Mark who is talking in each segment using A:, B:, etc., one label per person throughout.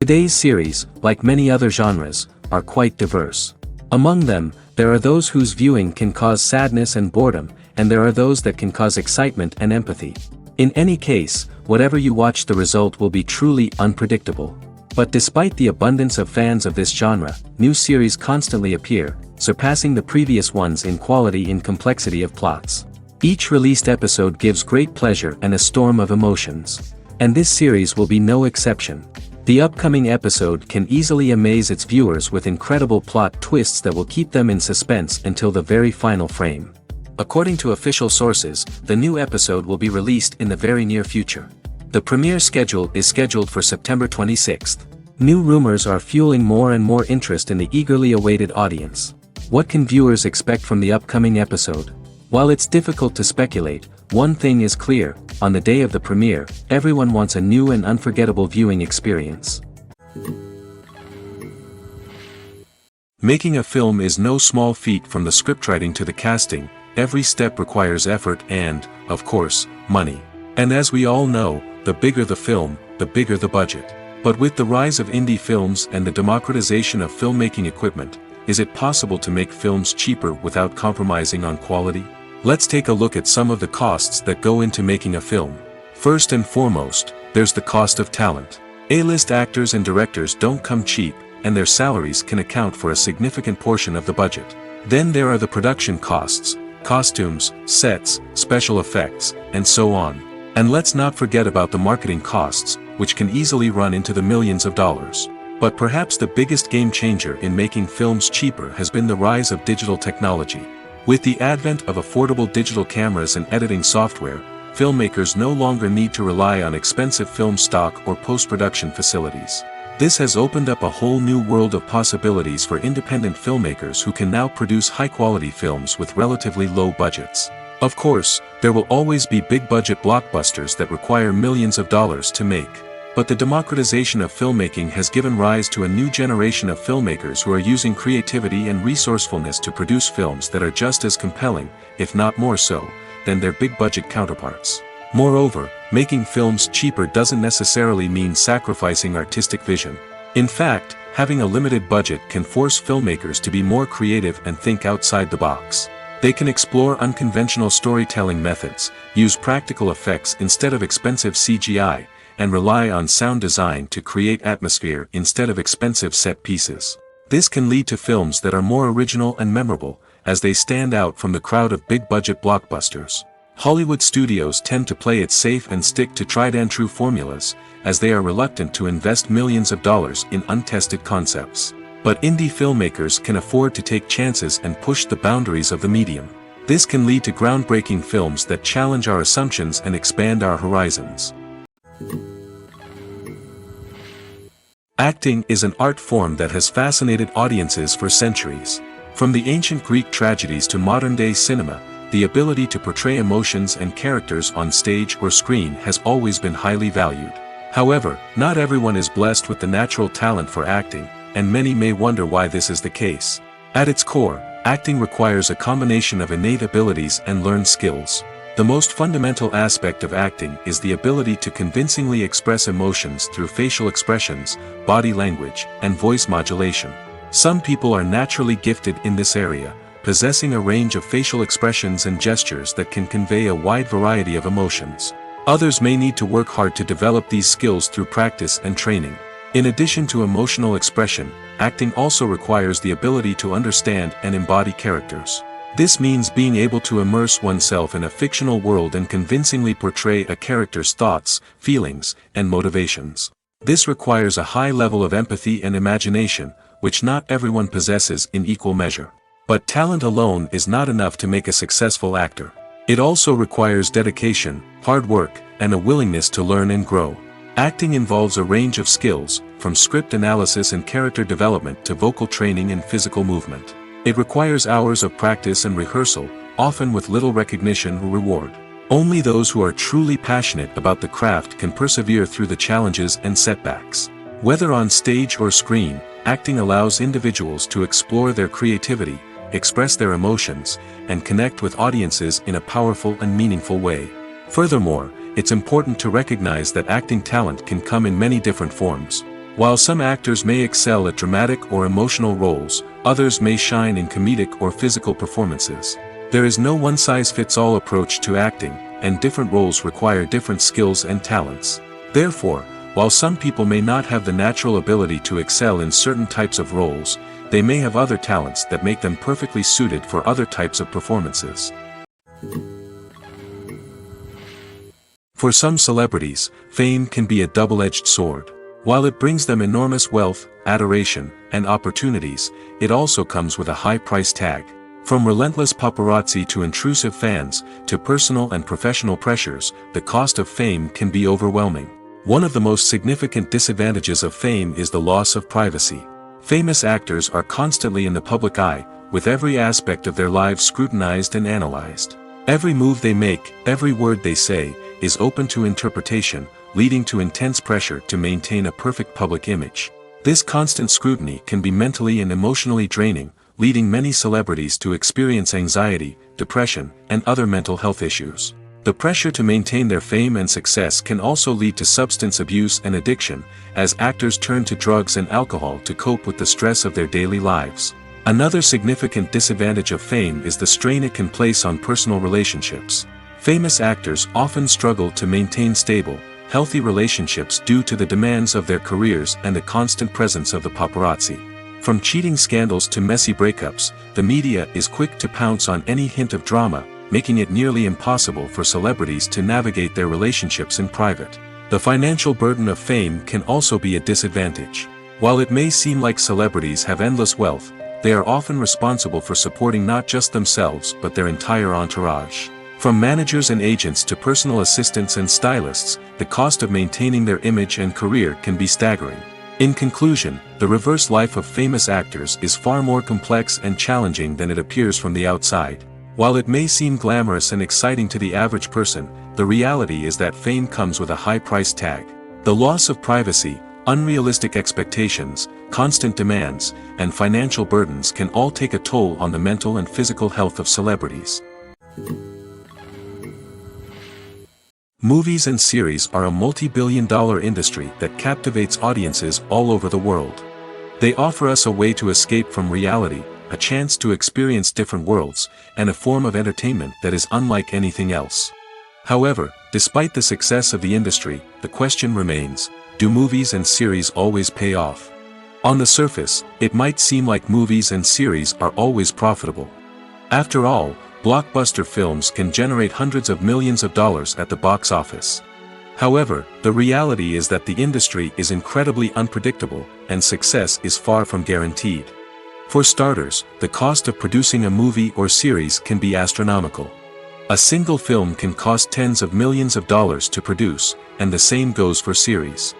A: Today's series, like many other genres, are quite diverse. Among them, there are those whose viewing can cause sadness and boredom, and there are those that can cause excitement and empathy. In any case, whatever you watch, the result will be truly unpredictable. But despite the abundance of fans of this genre, new series constantly appear, surpassing the previous ones in quality and complexity of plots. Each released episode gives great pleasure and a storm of emotions. And this series will be no exception. The upcoming episode can easily amaze its viewers with incredible plot twists that will keep them in suspense until the very final frame. According to official sources, the new episode will be released in the very near future. The premiere schedule is scheduled for September 26th. New rumors are fueling more and more interest in the eagerly awaited audience. What can viewers expect from the upcoming episode? While it's difficult to speculate, one thing is clear: on the day of the premiere, everyone wants a new and unforgettable viewing experience. Making a film is no small feat. From the scriptwriting to the casting, every step requires effort and, of course, money. And as we all know, the bigger the film, the bigger the budget. But with the rise of indie films and the democratization of filmmaking equipment, is it possible to make films cheaper without compromising on quality? Let's take a look at some of the costs that go into making a film. First and foremost, there's the cost of talent. A-list actors and directors don't come cheap, and their salaries can account for a significant portion of the budget. Then there are the production costs: costumes, sets, special effects, and so on. And let's not forget about the marketing costs, which can easily run into the millions of dollars. But perhaps the biggest game changer in making films cheaper has been the rise of digital technology. With the advent of affordable digital cameras and editing software, filmmakers no longer need to rely on expensive film stock or post-production facilities. This has opened up a whole new world of possibilities for independent filmmakers who can now produce high-quality films with relatively low budgets. Of course, there will always be big-budget blockbusters that require millions of dollars to make. But the democratization of filmmaking has given rise to a new generation of filmmakers who are using creativity and resourcefulness to produce films that are just as compelling, if not more so, than their big-budget counterparts. Moreover, making films cheaper doesn't necessarily mean sacrificing artistic vision. In fact, having a limited budget can force filmmakers to be more creative and think outside the box. They can explore unconventional storytelling methods, use practical effects instead of expensive CGI, and rely on sound design to create atmosphere instead of expensive set pieces. This can lead to films that are more original and memorable, as they stand out from the crowd of big-budget blockbusters. Hollywood studios tend to play it safe and stick to tried-and-true formulas, as they are reluctant to invest millions of dollars in untested concepts. But indie filmmakers can afford to take chances and push the boundaries of the medium. This can lead to groundbreaking films that challenge our assumptions and expand our horizons. Acting is an art form that has fascinated audiences for centuries. From the ancient Greek tragedies to modern-day cinema, the ability to portray emotions and characters on stage or screen has always been highly valued. However, not everyone is blessed with the natural talent for acting, and many may wonder why this is the case. At its core, acting requires a combination of innate abilities and learned skills. The most fundamental aspect of acting is the ability to convincingly express emotions through facial expressions, body language, and voice modulation. Some people are naturally gifted in this area, possessing a range of facial expressions and gestures that can convey a wide variety of emotions. Others may need to work hard to develop these skills through practice and training. In addition to emotional expression, acting also requires the ability to understand and embody characters. This means being able to immerse oneself in a fictional world and convincingly portray a character's thoughts, feelings, and motivations. This requires a high level of empathy and imagination, which not everyone possesses in equal measure. But talent alone is not enough to make a successful actor. It also requires dedication, hard work, and a willingness to learn and grow. Acting involves a range of skills, from script analysis and character development to vocal training and physical movement. It requires hours of practice and rehearsal, often with little recognition or reward. Only those who are truly passionate about the craft can persevere through the challenges and setbacks. Whether on stage or screen, acting allows individuals to explore their creativity, express their emotions, and connect with audiences in a powerful and meaningful way. Furthermore, it's important to recognize that acting talent can come in many different forms. While some actors may excel at dramatic or emotional roles, others may shine in comedic or physical performances. There is no one-size-fits-all approach to acting, and different roles require different skills and talents. Therefore, while some people may not have the natural ability to excel in certain types of roles, they may have other talents that make them perfectly suited for other types of performances. For some celebrities, fame can be a double-edged sword. While it brings them enormous wealth, adoration, and opportunities, it also comes with a high price tag. From relentless paparazzi to intrusive fans, to personal and professional pressures, the cost of fame can be overwhelming. One of the most significant disadvantages of fame is the loss of privacy. Famous actors are constantly in the public eye, with every aspect of their lives scrutinized and analyzed. Every move they make, every word they say, is open to interpretation, leading to intense pressure to maintain a perfect public image. This constant scrutiny can be mentally and emotionally draining, leading many celebrities to experience anxiety, depression, and other mental health issues. The pressure to maintain their fame and success can also lead to substance abuse and addiction, as actors turn to drugs and alcohol to cope with the stress of their daily lives. Another significant disadvantage of fame is the strain it can place on personal relationships. Famous actors often struggle to maintain stable, healthy relationships due to the demands of their careers and the constant presence of the paparazzi. From cheating scandals to messy breakups, the media is quick to pounce on any hint of drama, making it nearly impossible for celebrities to navigate their relationships in private. The financial burden of fame can also be a disadvantage. While it may seem like celebrities have endless wealth, they are often responsible for supporting not just themselves but their entire entourage. From managers and agents to personal assistants and stylists, the cost of maintaining their image and career can be staggering. In conclusion, the reverse life of famous actors is far more complex and challenging than it appears from the outside. While it may seem glamorous and exciting to the average person, the reality is that fame comes with a high price tag. The loss of privacy, unrealistic expectations, constant demands, and financial burdens can all take a toll on the mental and physical health of celebrities. Movies and series are a multi-billion-dollar industry that captivates audiences all over the world. They offer us a way to escape from reality, a chance to experience different worlds, and a form of entertainment that is unlike anything else. However, despite the success of the industry, the question remains, do movies and series always pay off? On the surface, it might seem like movies and series are always profitable. After all, blockbuster films can generate hundreds of millions of dollars at the box office. However, the reality is that the industry is incredibly unpredictable, and success is far from guaranteed. For starters, the cost of producing a movie or series can be astronomical. A single film can cost tens of millions of dollars to produce, and the same goes for series.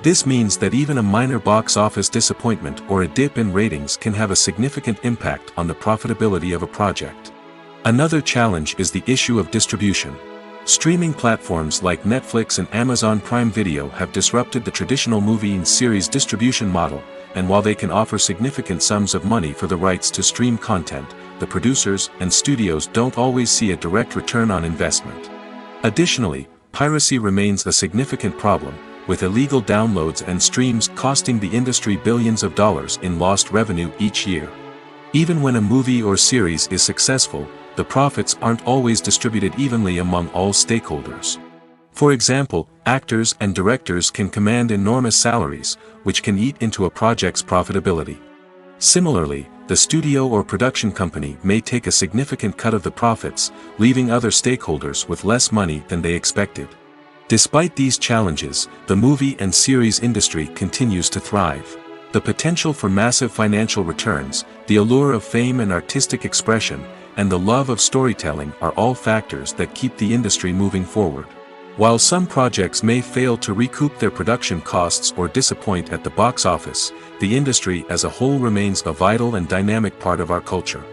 A: This means that even a minor box office disappointment or a dip in ratings can have a significant impact on the profitability of a project. Another challenge is the issue of distribution. Streaming platforms like Netflix and Amazon Prime Video have disrupted the traditional movie and series distribution model, and while they can offer significant sums of money for the rights to stream content, the producers and studios don't always see a direct return on investment. Additionally, piracy remains a significant problem, with illegal downloads and streams costing the industry billions of dollars in lost revenue each year. Even when a movie or series is successful, the profits aren't always distributed evenly among all stakeholders. For example, actors and directors can command enormous salaries, which can eat into a project's profitability. Similarly, the studio or production company may take a significant cut of the profits, leaving other stakeholders with less money than they expected. Despite these challenges, the movie and series industry continues to thrive. The potential for massive financial returns, the allure of fame and artistic expression, and the love of storytelling are all factors that keep the industry moving forward. While some projects may fail to recoup their production costs or disappoint at the box office, the industry as a whole remains a vital and dynamic part of our culture.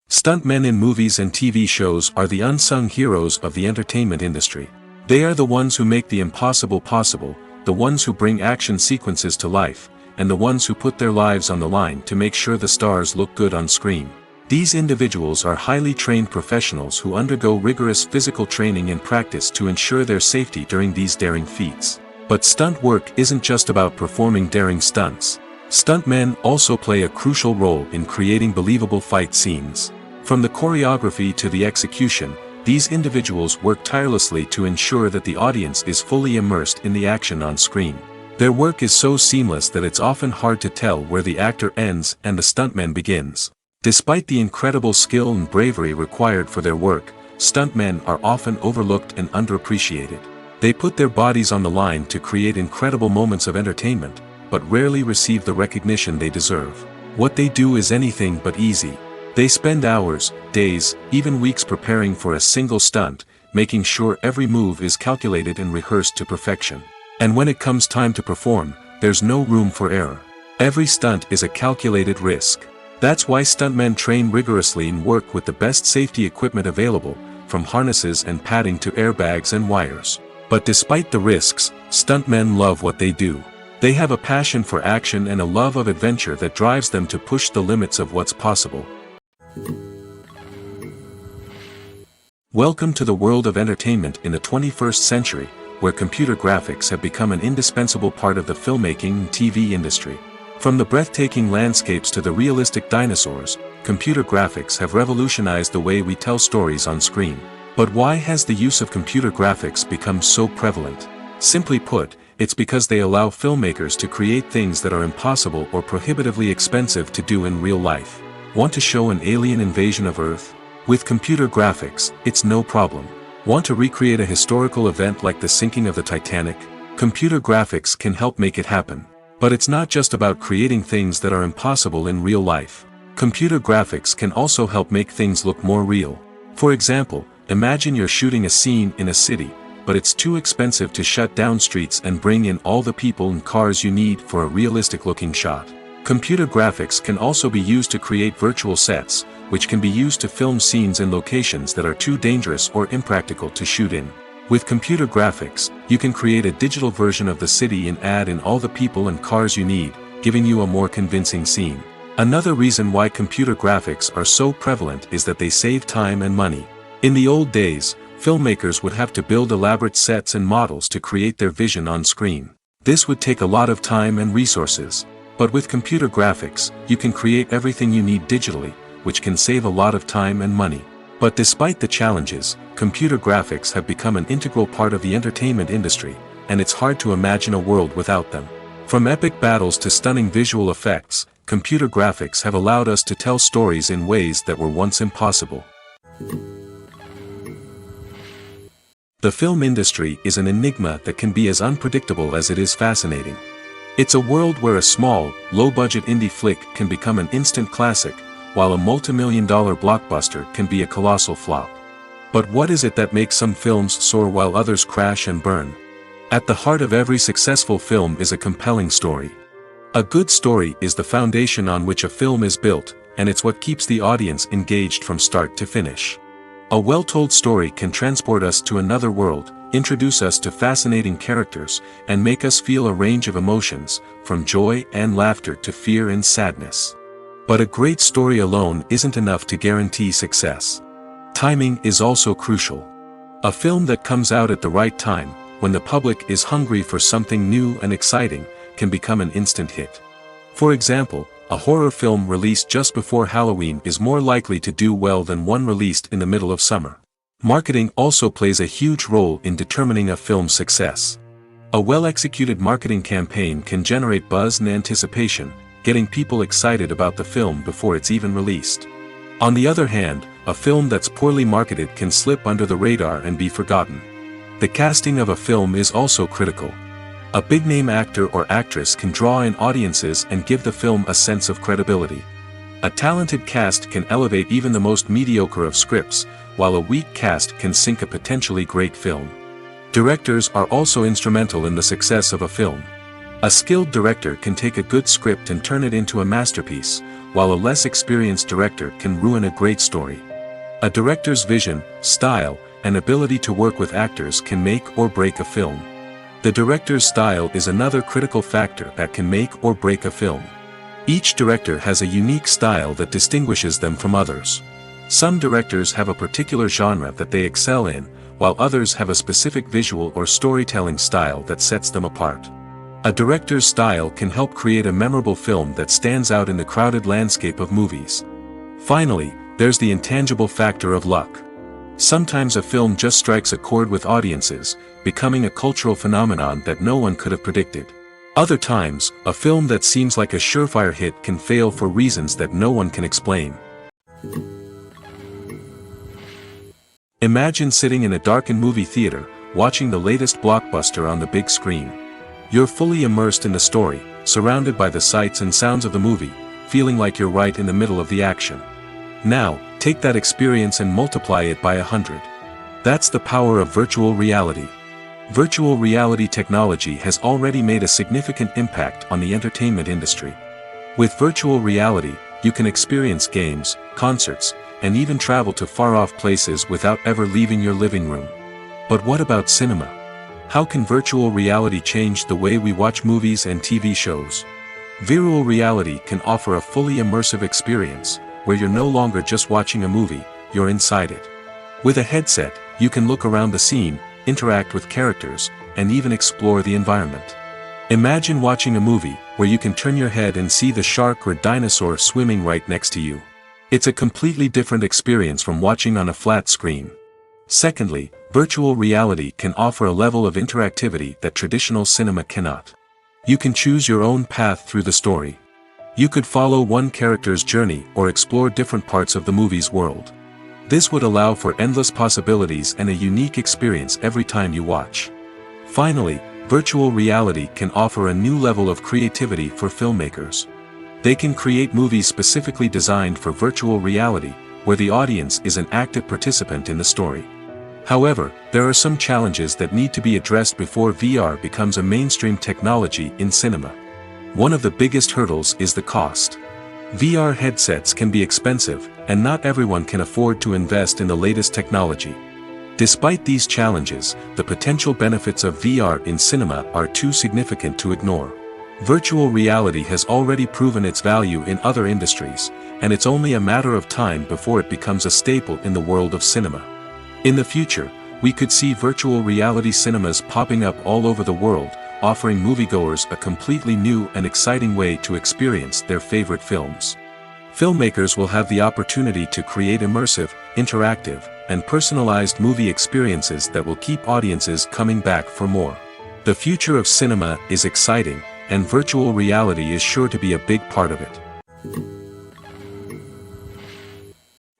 A: Stuntmen in movies and TV shows are the unsung heroes of the entertainment industry. They are the ones who make the impossible possible, the ones who bring action sequences to life, and the ones who put their lives on the line to make sure the stars look good on screen. These individuals are highly trained professionals who undergo rigorous physical training and practice to ensure their safety during these daring feats. But stunt work isn't just about performing daring stunts. Stuntmen also play a crucial role in creating believable fight scenes. From the choreography to the execution, these individuals work tirelessly to ensure that the audience is fully immersed in the action on screen. Their work is so seamless that it's often hard to tell where the actor ends and the stuntman begins. Despite the incredible skill and bravery required for their work, stuntmen are often overlooked and underappreciated. They put their bodies on the line to create incredible moments of entertainment, but rarely receive the recognition they deserve. What they do is anything but easy. They spend hours, days, even weeks preparing for a single stunt, making sure every move is calculated and rehearsed to perfection. And when it comes time to perform, there's no room for error. Every stunt is a calculated risk. That's why stuntmen train rigorously and work with the best safety equipment available, from harnesses and padding to airbags and wires. But despite the risks, stuntmen love what they do. They have a passion for action and a love of adventure that drives them to push the limits of what's possible. Welcome to the world of entertainment in the 21st century, where computer graphics have become an indispensable part of the filmmaking and TV industry. From the breathtaking landscapes to the realistic dinosaurs, computer graphics have revolutionized the way we tell stories on screen. But why has the use of computer graphics become so prevalent? Simply put, it's because they allow filmmakers to create things that are impossible or prohibitively expensive to do in real life. Want to show an alien invasion of Earth? With computer graphics, it's no problem. Want to recreate a historical event like the sinking of the Titanic? Computer graphics can help make it happen. But it's not just about creating things that are impossible in real life. Computer graphics can also help make things look more real. For example, imagine you're shooting a scene in a city, but it's too expensive to shut down streets and bring in all the people and cars you need for a realistic-looking shot. Computer graphics can also be used to create virtual sets, which can be used to film scenes in locations that are too dangerous or impractical to shoot in. With computer graphics, you can create a digital version of the city and add in all the people and cars you need, giving you a more convincing scene. Another reason why computer graphics are so prevalent is that they save time and money. In the old days, filmmakers would have to build elaborate sets and models to create their vision on screen. This would take a lot of time and resources. But with computer graphics, you can create everything you need digitally, which can save a lot of time and money. But despite the challenges, computer graphics have become an integral part of the entertainment industry, and it's hard to imagine a world without them. From epic battles to stunning visual effects, computer graphics have allowed us to tell stories in ways that were once impossible. The film industry is an enigma that can be as unpredictable as it is fascinating. It's a world where a small, low-budget indie flick can become an instant classic, while a multi-million-dollar blockbuster can be a colossal flop. But what is it that makes some films soar while others crash and burn? At the heart of every successful film is a compelling story. A good story is the foundation on which a film is built, and it's what keeps the audience engaged from start to finish. A well-told story can transport us to another world, introduce us to fascinating characters, and make us feel a range of emotions, from joy and laughter to fear and sadness. But a great story alone isn't enough to guarantee success. Timing is also crucial. A film that comes out at the right time, when the public is hungry for something new and exciting, can become an instant hit. For example, a horror film released just before Halloween is more likely to do well than one released in the middle of summer. Marketing also plays a huge role in determining a film's success. A well-executed marketing campaign can generate buzz and anticipation, getting people excited about the film before it's even released. On the other hand, a film that's poorly marketed can slip under the radar and be forgotten. The casting of a film is also critical. A big-name actor or actress can draw in audiences and give the film a sense of credibility. A talented cast can elevate even the most mediocre of scripts, while a weak cast can sink a potentially great film. Directors are also instrumental in the success of a film. A skilled director can take a good script and turn it into a masterpiece, while a less experienced director can ruin a great story. A director's vision, style, and ability to work with actors can make or break a film. The director's style is another critical factor that can make or break a film. Each director has a unique style that distinguishes them from others. Some directors have a particular genre that they excel in, while others have a specific visual or storytelling style that sets them apart. A director's style can help create a memorable film that stands out in the crowded landscape of movies. Finally, there's the intangible factor of luck. Sometimes a film just strikes a chord with audiences, becoming a cultural phenomenon that no one could have predicted. Other times, a film that seems like a surefire hit can fail for reasons that no one can explain. Imagine sitting in a darkened movie theater, watching the latest blockbuster on the big screen. You're fully immersed in the story, surrounded by the sights and sounds of the movie, feeling like you're right in the middle of the action. Now, take that experience and multiply it by 100. That's the power of virtual reality. Virtual reality technology has already made a significant impact on the entertainment industry. With virtual reality, you can experience games, concerts, and even travel to far-off places without ever leaving your living room. But what about cinema? How can virtual reality change the way we watch movies and TV shows? Virtual reality can offer a fully immersive experience, where you're no longer just watching a movie, you're inside it. With a headset, you can look around the scene, interact with characters, and even explore the environment. Imagine watching a movie where you can turn your head and see the shark or dinosaur swimming right next to you. It's a completely different experience from watching on a flat screen. Secondly, virtual reality can offer a level of interactivity that traditional cinema cannot. You can choose your own path through the story. You could follow one character's journey or explore different parts of the movie's world. This would allow for endless possibilities and a unique experience every time you watch. Finally, virtual reality can offer a new level of creativity for filmmakers. They can create movies specifically designed for virtual reality, where the audience is an active participant in the story. However, there are some challenges that need to be addressed before VR becomes a mainstream technology in cinema. One of the biggest hurdles is the cost. VR headsets can be expensive, and not everyone can afford to invest in the latest technology. Despite these challenges, the potential benefits of VR in cinema are too significant to ignore. Virtual reality has already proven its value in other industries, and it's only a matter of time before it becomes a staple in the world of cinema. In the future, we could see virtual reality cinemas popping up all over the world, offering moviegoers a completely new and exciting way to experience their favorite films. Filmmakers will have the opportunity to create immersive, interactive, and personalized movie experiences that will keep audiences coming back for more. The future of cinema is exciting, and virtual reality is sure to be a big part of it.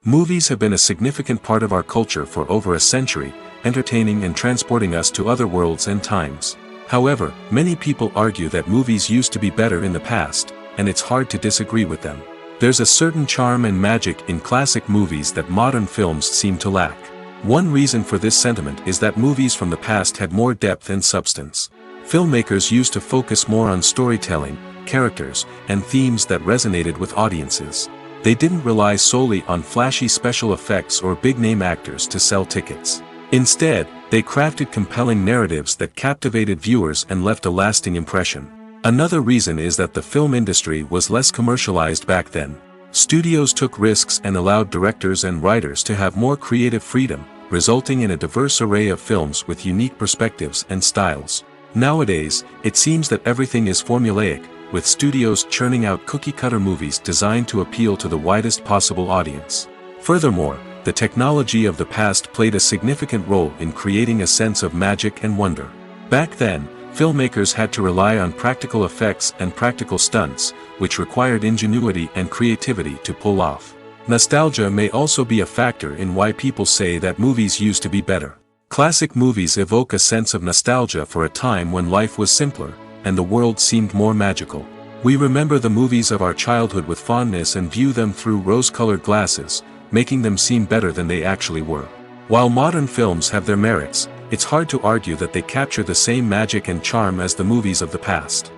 A: Movies have been a significant part of our culture for over a century, entertaining and transporting us to other worlds and times. However, many people argue that movies used to be better in the past, and it's hard to disagree with them. There's a certain charm and magic in classic movies that modern films seem to lack. One reason for this sentiment is that movies from the past had more depth and substance. Filmmakers used to focus more on storytelling, characters, and themes that resonated with audiences. They didn't rely solely on flashy special effects or big-name actors to sell tickets. Instead, they crafted compelling narratives that captivated viewers and left a lasting impression. Another reason is that the film industry was less commercialized back then. Studios took risks and allowed directors and writers to have more creative freedom, resulting in a diverse array of films with unique perspectives and styles. Nowadays, it seems that everything is formulaic, with studios churning out cookie-cutter movies designed to appeal to the widest possible audience. Furthermore, the technology of the past played a significant role in creating a sense of magic and wonder. Back then, filmmakers had to rely on practical effects and practical stunts, which required ingenuity and creativity to pull off. Nostalgia may also be a factor in why people say that movies used to be better. Classic movies evoke a sense of nostalgia for a time when life was simpler, and the world seemed more magical. We remember the movies of our childhood with fondness and view them through rose-colored glasses, making them seem better than they actually were. While modern films have their merits, it's hard to argue that they capture the same magic and charm as the movies of the past.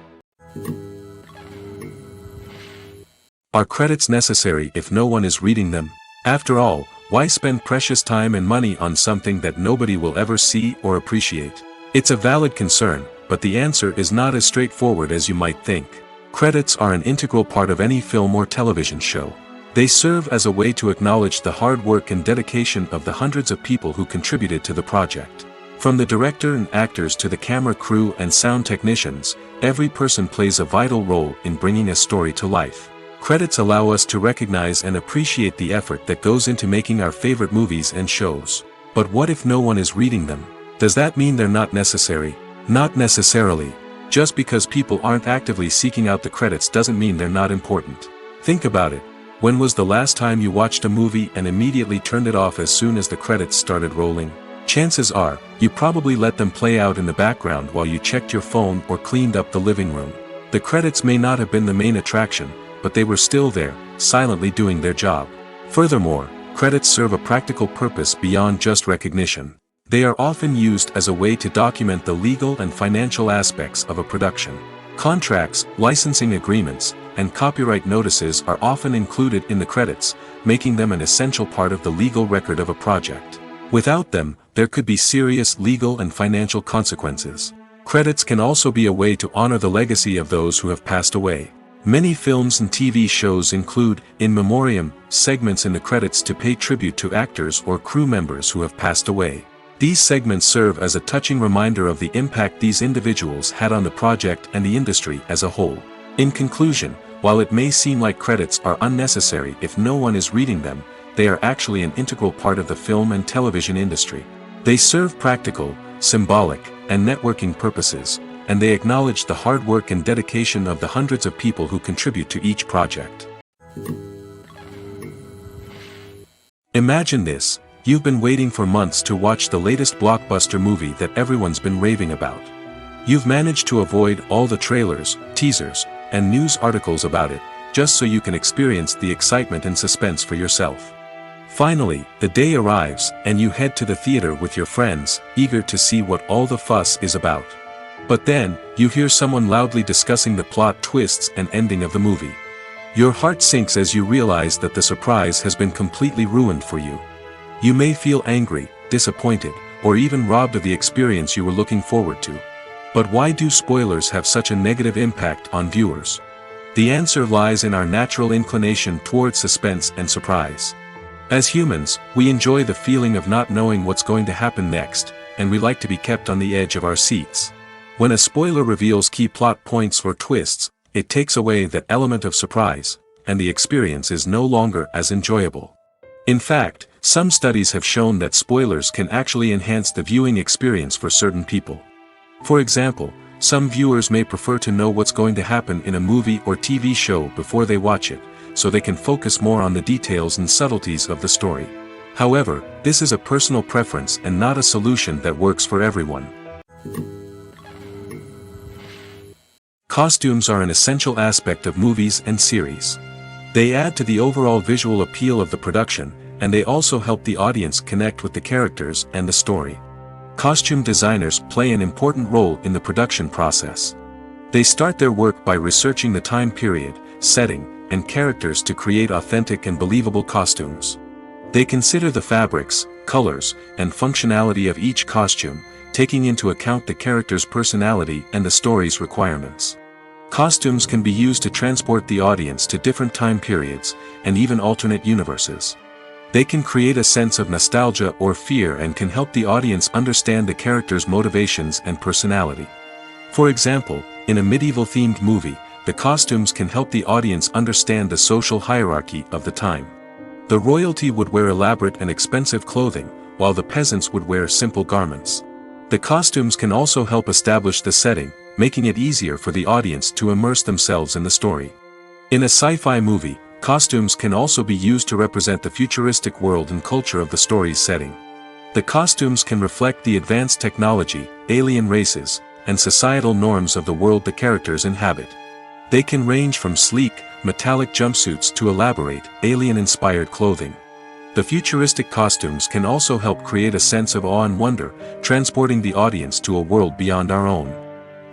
A: Are credits necessary if no one is reading them? After all, why spend precious time and money on something that nobody will ever see or appreciate? It's a valid concern, but the answer is not as straightforward as you might think. Credits are an integral part of any film or television show. They serve as a way to acknowledge the hard work and dedication of the hundreds of people who contributed to the project. From the director and actors to the camera crew and sound technicians, every person plays a vital role in bringing a story to life. Credits allow us to recognize and appreciate the effort that goes into making our favorite movies and shows. But what if no one is reading them? Does that mean they're not necessary? Not necessarily. Just because people aren't actively seeking out the credits doesn't mean they're not important. Think about it. When was the last time you watched a movie and immediately turned it off as soon as the credits started rolling? Chances are, you probably let them play out in the background while you checked your phone or cleaned up the living room. The credits may not have been the main attraction, but they were still there, silently doing their job. Furthermore, credits serve a practical purpose beyond just recognition. They are often used as a way to document the legal and financial aspects of a production. Contracts, licensing agreements, and copyright notices are often included in the credits, making them an essential part of the legal record of a project. Without them, there could be serious legal and financial consequences. Credits can also be a way to honor the legacy of those who have passed away. Many films and TV shows include, in memoriam, segments in the credits to pay tribute to actors or crew members who have passed away. These segments serve as a touching reminder of the impact these individuals had on the project and the industry as a whole. In conclusion, while it may seem like credits are unnecessary if no one is reading them, they are actually an integral part of the film and television industry. They serve practical, symbolic, and networking purposes, and they acknowledge the hard work and dedication of the hundreds of people who contribute to each project. Imagine this. You've been waiting for months to watch the latest blockbuster movie that everyone's been raving about. You've managed to avoid all the trailers, teasers, and news articles about it, just so you can experience the excitement and suspense for yourself. Finally, the day arrives, and you head to the theater with your friends, eager to see what all the fuss is about. But then, you hear someone loudly discussing the plot twists and ending of the movie. Your heart sinks as you realize that the surprise has been completely ruined for you. You may feel angry, disappointed, or even robbed of the experience you were looking forward to. But why do spoilers have such a negative impact on viewers? The answer lies in our natural inclination towards suspense and surprise. As humans, we enjoy the feeling of not knowing what's going to happen next, and we like to be kept on the edge of our seats. When a spoiler reveals key plot points or twists, it takes away that element of surprise, and the experience is no longer as enjoyable. In fact, some studies have shown that spoilers can actually enhance the viewing experience for certain people. For example, some viewers may prefer to know what's going to happen in a movie or TV show before they watch it, so they can focus more on the details and subtleties of the story. However, this is a personal preference and not a solution that works for everyone. Costumes are an essential aspect of movies and series. They add to the overall visual appeal of the production, and they also help the audience connect with the characters and the story. Costume designers play an important role in the production process. They start their work by researching the time period, setting, and characters to create authentic and believable costumes. They consider the fabrics, colors, and functionality of each costume, taking into account the character's personality and the story's requirements. Costumes can be used to transport the audience to different time periods, and even alternate universes. They can create a sense of nostalgia or fear and can help the audience understand the character's motivations and personality. For example, in a medieval-themed movie, the costumes can help the audience understand the social hierarchy of the time. The royalty would wear elaborate and expensive clothing, while the peasants would wear simple garments. The costumes can also help establish the setting, making it easier for the audience to immerse themselves in the story. In a sci-fi movie, costumes can also be used to represent the futuristic world and culture of the story's setting. The costumes can reflect the advanced technology, alien races, and societal norms of the world the characters inhabit. They can range from sleek, metallic jumpsuits to elaborate, alien-inspired clothing. The futuristic costumes can also help create a sense of awe and wonder, transporting the audience to a world beyond our own.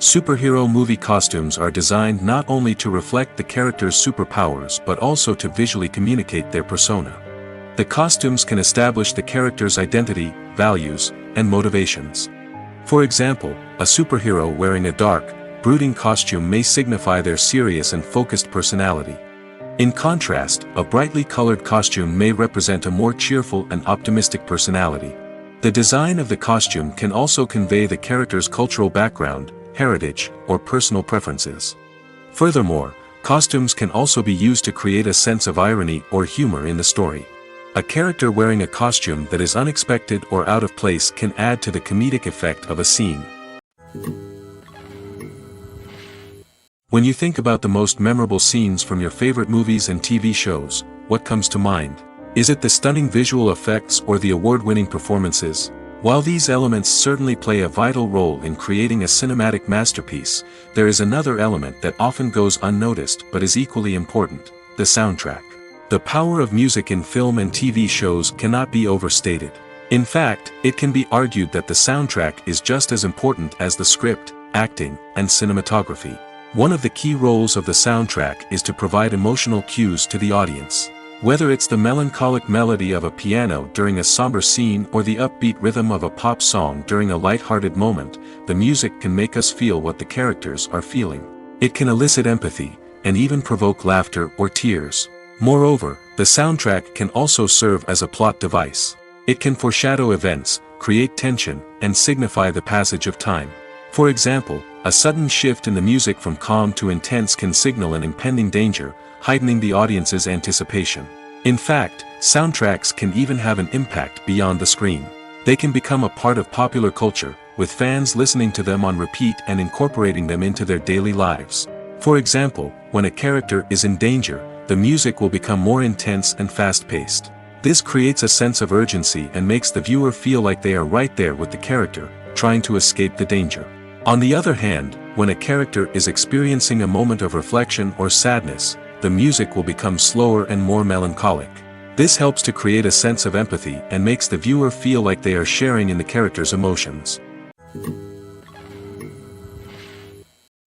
A: Superhero movie costumes are designed not only to reflect the character's superpowers but also to visually communicate their persona. The costumes can establish the character's identity, values, and motivations. For example, a superhero wearing a dark, brooding costume may signify their serious and focused personality. In contrast, a brightly colored costume may represent a more cheerful and optimistic personality. The design of the costume can also convey the character's cultural background, heritage, or personal preferences. Furthermore, costumes can also be used to create a sense of irony or humor in the story. A character wearing a costume that is unexpected or out of place can add to the comedic effect of a scene. When you think about the most memorable scenes from your favorite movies and TV shows, what comes to mind? Is it the stunning visual effects or the award-winning performances? While these elements certainly play a vital role in creating a cinematic masterpiece, there is another element that often goes unnoticed but is equally important: the soundtrack. The power of music in film and TV shows cannot be overstated. In fact, it can be argued that the soundtrack is just as important as the script, acting, and cinematography. One of the key roles of the soundtrack is to provide emotional cues to the audience. Whether it's the melancholic melody of a piano during a somber scene or the upbeat rhythm of a pop song during a light-hearted moment, the music can make us feel what the characters are feeling. It can elicit empathy, and even provoke laughter or tears. Moreover, the soundtrack can also serve as a plot device. It can foreshadow events, create tension, and signify the passage of time. For example, a sudden shift in the music from calm to intense can signal an impending danger, heightening the audience's anticipation. In fact, soundtracks can even have an impact beyond the screen. They can become a part of popular culture, with fans listening to them on repeat and incorporating them into their daily lives. For example, when a character is in danger, the music will become more intense and fast-paced. This creates a sense of urgency and makes the viewer feel like they are right there with the character, trying to escape the danger. On the other hand, when a character is experiencing a moment of reflection or sadness, the music will become slower and more melancholic. This helps to create a sense of empathy and makes the viewer feel like they are sharing in the character's emotions.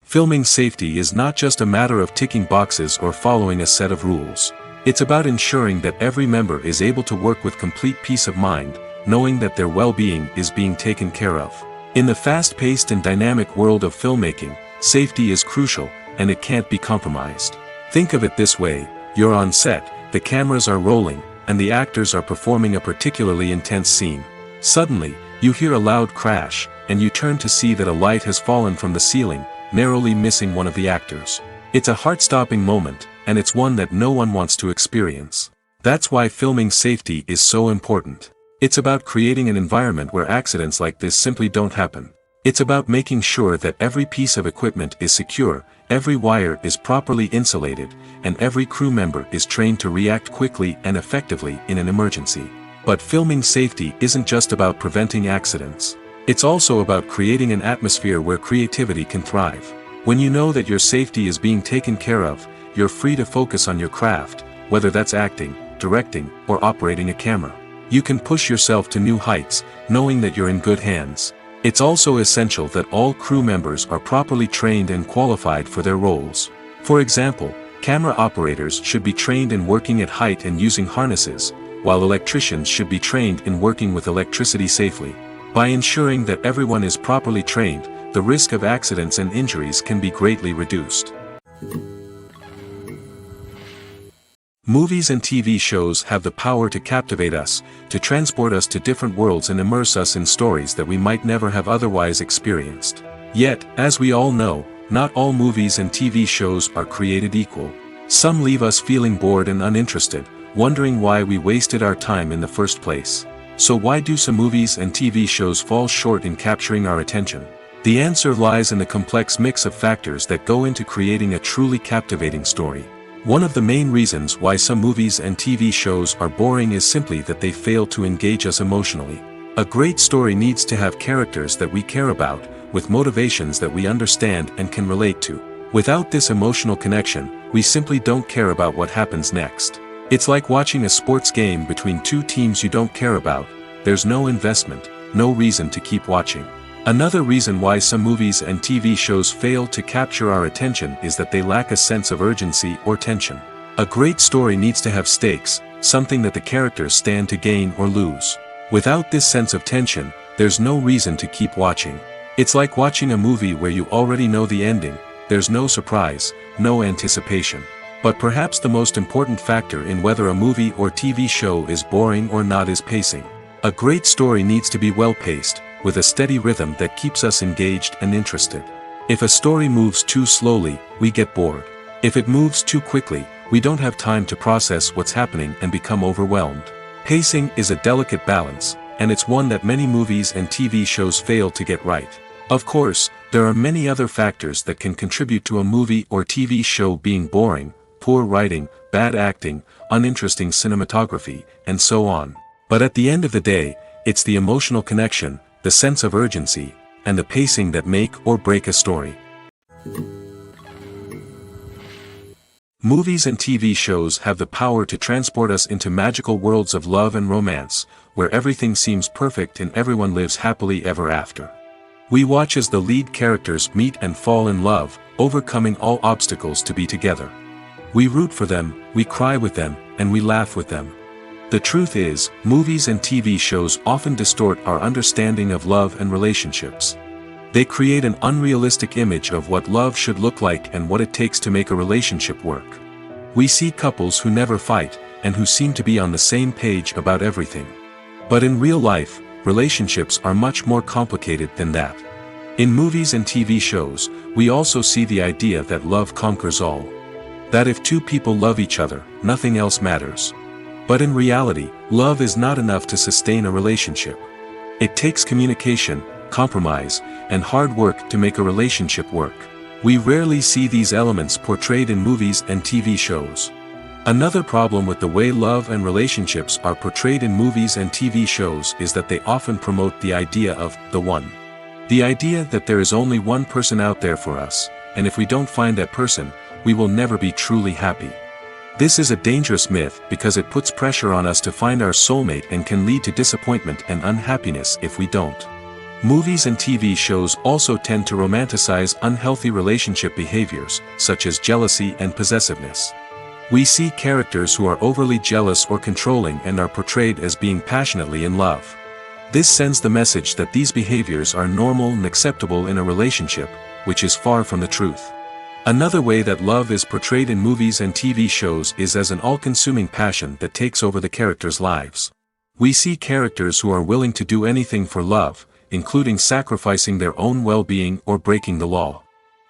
A: Filming safety is not just a matter of ticking boxes or following a set of rules. It's about ensuring that every member is able to work with complete peace of mind, knowing that their well-being is being taken care of. In the fast-paced and dynamic world of filmmaking, safety is crucial, and it can't be compromised. Think of it this way: you're on set, the cameras are rolling, and the actors are performing a particularly intense scene. Suddenly, you hear a loud crash, and you turn to see that a light has fallen from the ceiling, narrowly missing one of the actors. It's a heart-stopping moment, and it's one that no one wants to experience. That's why filming safety is so important. It's about creating an environment where accidents like this simply don't happen. It's about making sure that every piece of equipment is secure, every wire is properly insulated, and every crew member is trained to react quickly and effectively in an emergency. But filming safety isn't just about preventing accidents. It's also about creating an atmosphere where creativity can thrive. When you know that your safety is being taken care of, you're free to focus on your craft, whether that's acting, directing, or operating a camera. You can push yourself to new heights, knowing that you're in good hands. It's also essential that all crew members are properly trained and qualified for their roles. For example, camera operators should be trained in working at height and using harnesses, while electricians should be trained in working with electricity safely. By ensuring that everyone is properly trained, the risk of accidents and injuries can be greatly reduced. Movies and TV shows have the power to captivate us, to transport us to different worlds and immerse us in stories that we might never have otherwise experienced. Yet, as we all know, not all movies and TV shows are created equal. Some leave us feeling bored and uninterested, wondering why we wasted our time in the first place. So why do some movies and TV shows fall short in capturing our attention? The answer lies in the complex mix of factors that go into creating a truly captivating story. One of the main reasons why some movies and TV shows are boring is simply that they fail to engage us emotionally. A great story needs to have characters that we care about, with motivations that we understand and can relate to. Without this emotional connection, we simply don't care about what happens next. It's like watching a sports game between two teams you don't care about. There's no investment, no reason to keep watching. Another reason why some movies and TV shows fail to capture our attention is that they lack a sense of urgency or tension. A great story needs to have stakes, something that the characters stand to gain or lose. Without this sense of tension, there's no reason to keep watching. It's like watching a movie where you already know the ending, there's no surprise, no anticipation. But perhaps the most important factor in whether a movie or TV show is boring or not is pacing. A great story needs to be well-paced, with a steady rhythm that keeps us engaged and interested. If a story moves too slowly, we get bored. If it moves too quickly, we don't have time to process what's happening and become overwhelmed. Pacing is a delicate balance, and it's one that many movies and TV shows fail to get right. Of course, there are many other factors that can contribute to a movie or TV show being boring: poor writing, bad acting, uninteresting cinematography, and so on. But at the end of the day, it's the emotional connection, the sense of urgency, and the pacing that make or break a story. Movies and TV shows have the power to transport us into magical worlds of love and romance, where everything seems perfect and everyone lives happily ever after. We watch as the lead characters meet and fall in love, overcoming all obstacles to be together. We root for them, we cry with them, and we laugh with them. The truth is, movies and TV shows often distort our understanding of love and relationships. They create an unrealistic image of what love should look like and what it takes to make a relationship work. We see couples who never fight, and who seem to be on the same page about everything. But in real life, relationships are much more complicated than that. In movies and TV shows, we also see the idea that love conquers all. That if two people love each other, nothing else matters. But in reality, love is not enough to sustain a relationship. It takes communication, compromise, and hard work to make a relationship work. We rarely see these elements portrayed in movies and TV shows. Another problem with the way love and relationships are portrayed in movies and TV shows is that they often promote the idea of the one. The idea that there is only one person out there for us, and if we don't find that person, we will never be truly happy. This is a dangerous myth because it puts pressure on us to find our soulmate and can lead to disappointment and unhappiness if we don't. Movies and TV shows also tend to romanticize unhealthy relationship behaviors, such as jealousy and possessiveness. We see characters who are overly jealous or controlling and are portrayed as being passionately in love. This sends the message that these behaviors are normal and acceptable in a relationship, which is far from the truth. Another way that love is portrayed in movies and TV shows is as an all-consuming passion that takes over the characters' lives. We see characters who are willing to do anything for love, including sacrificing their own well-being or breaking the law.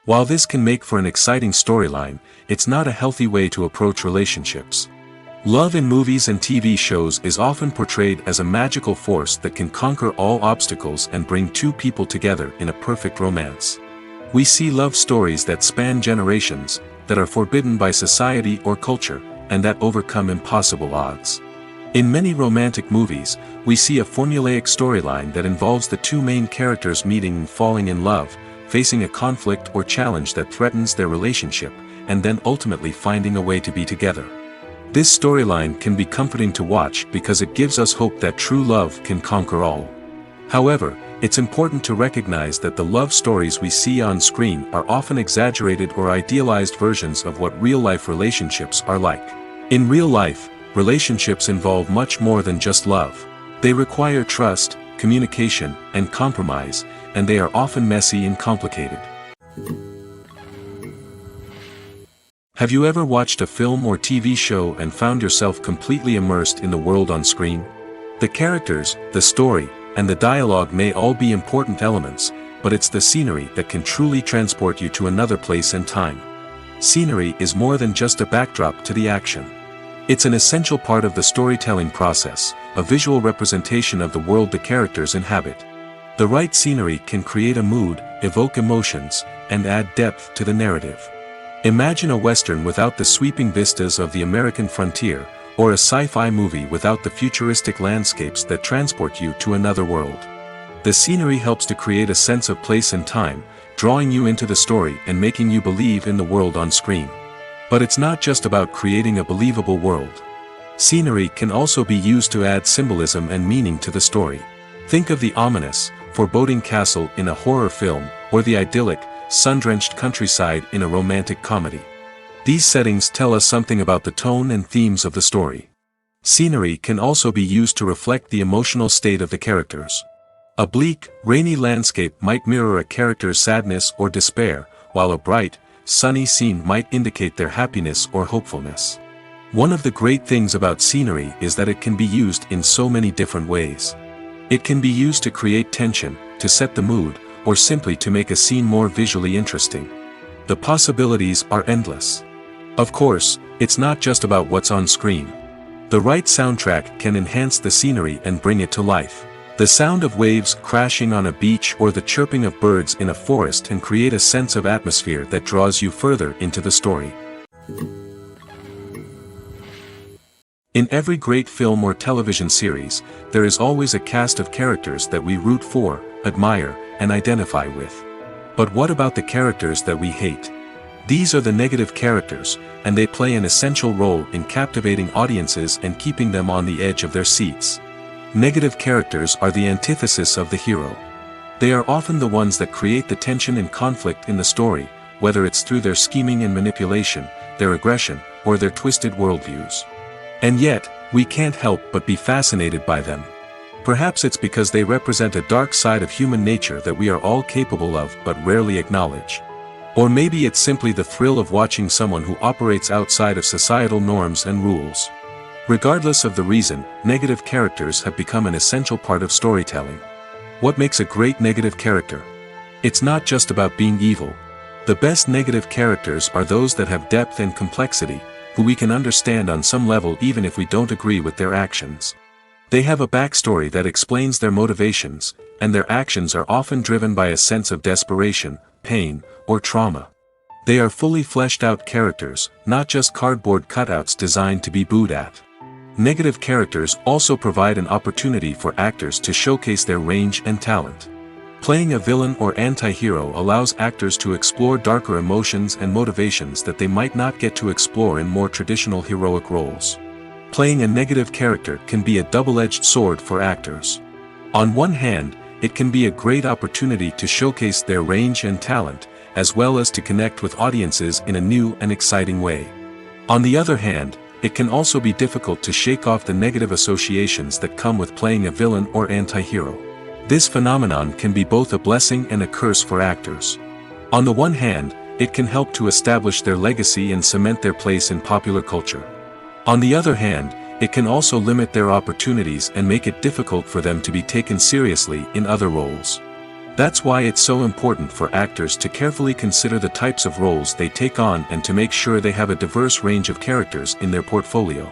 A: While this can make for an exciting storyline, it's not a healthy way to approach relationships. Love in movies and TV shows is often portrayed as a magical force that can conquer all obstacles and bring two people together in a perfect romance. We see love stories that span generations, that are forbidden by society or culture, and that overcome impossible odds. In many romantic movies, we see a formulaic storyline that involves the two main characters meeting and falling in love, facing a conflict or challenge that threatens their relationship, and then ultimately finding a way to be together. This storyline can be comforting to watch because it gives us hope that true love can conquer all. However, it's important to recognize that the love stories we see on screen are often exaggerated or idealized versions of what real-life relationships are like. In real life, relationships involve much more than just love. They require trust, communication, and compromise, and they are often messy and complicated. Have you ever watched a film or TV show and found yourself completely immersed in the world on screen? The characters, the story, and the dialogue may all be important elements, but it's the scenery that can truly transport you to another place and time. Scenery is more than just a backdrop to the action. It's an essential part of the storytelling process, a visual representation of the world the characters inhabit. The right scenery can create a mood, evoke emotions, and add depth to the narrative. Imagine a Western without the sweeping vistas of the American frontier, or a sci-fi movie without the futuristic landscapes that transport you to another world. The scenery helps to create a sense of place and time, drawing you into the story and making you believe in the world on screen. But it's not just about creating a believable world. Scenery can also be used to add symbolism and meaning to the story. Think of the ominous, foreboding castle in a horror film, or the idyllic, sun-drenched countryside in a romantic comedy. These settings tell us something about the tone and themes of the story. Scenery can also be used to reflect the emotional state of the characters. A bleak, rainy landscape might mirror a character's sadness or despair, while a bright, sunny scene might indicate their happiness or hopefulness. One of the great things about scenery is that it can be used in so many different ways. It can be used to create tension, to set the mood, or simply to make a scene more visually interesting. The possibilities are endless. Of course, it's not just about what's on screen. The right soundtrack can enhance the scenery and bring it to life. The sound of waves crashing on a beach or the chirping of birds in a forest can create a sense of atmosphere that draws you further into the story. In every great film or television series, there is always a cast of characters that we root for, admire, and identify with. But what about the characters that we hate? These are the negative characters, and they play an essential role in captivating audiences and keeping them on the edge of their seats. Negative characters are the antithesis of the hero. They are often the ones that create the tension and conflict in the story, whether it's through their scheming and manipulation, their aggression, or their twisted worldviews. And yet, we can't help but be fascinated by them. Perhaps it's because they represent a dark side of human nature that we are all capable of but rarely acknowledge. Or maybe it's simply the thrill of watching someone who operates outside of societal norms and rules. Regardless of the reason, negative characters have become an essential part of storytelling. What makes a great negative character? It's not just about being evil. The best negative characters are those that have depth and complexity, who we can understand on some level even if we don't agree with their actions. They have a backstory that explains their motivations, and their actions are often driven by a sense of desperation, pain, or trauma. They are fully fleshed out characters, not just cardboard cutouts designed to be booed at. Negative characters also provide an opportunity for actors to showcase their range and talent. Playing a villain or anti-hero allows actors to explore darker emotions and motivations that they might not get to explore in more traditional heroic roles. Playing a negative character can be a double-edged sword for actors. On one hand, it can be a great opportunity to showcase their range and talent, as well as to connect with audiences in a new and exciting way. On the other hand, it can also be difficult to shake off the negative associations that come with playing a villain or anti-hero. This phenomenon can be both a blessing and a curse for actors. On the one hand, it can help to establish their legacy and cement their place in popular culture. On the other hand, it can also limit their opportunities and make it difficult for them to be taken seriously in other roles. That's why it's so important for actors to carefully consider the types of roles they take on and to make sure they have a diverse range of characters in their portfolio.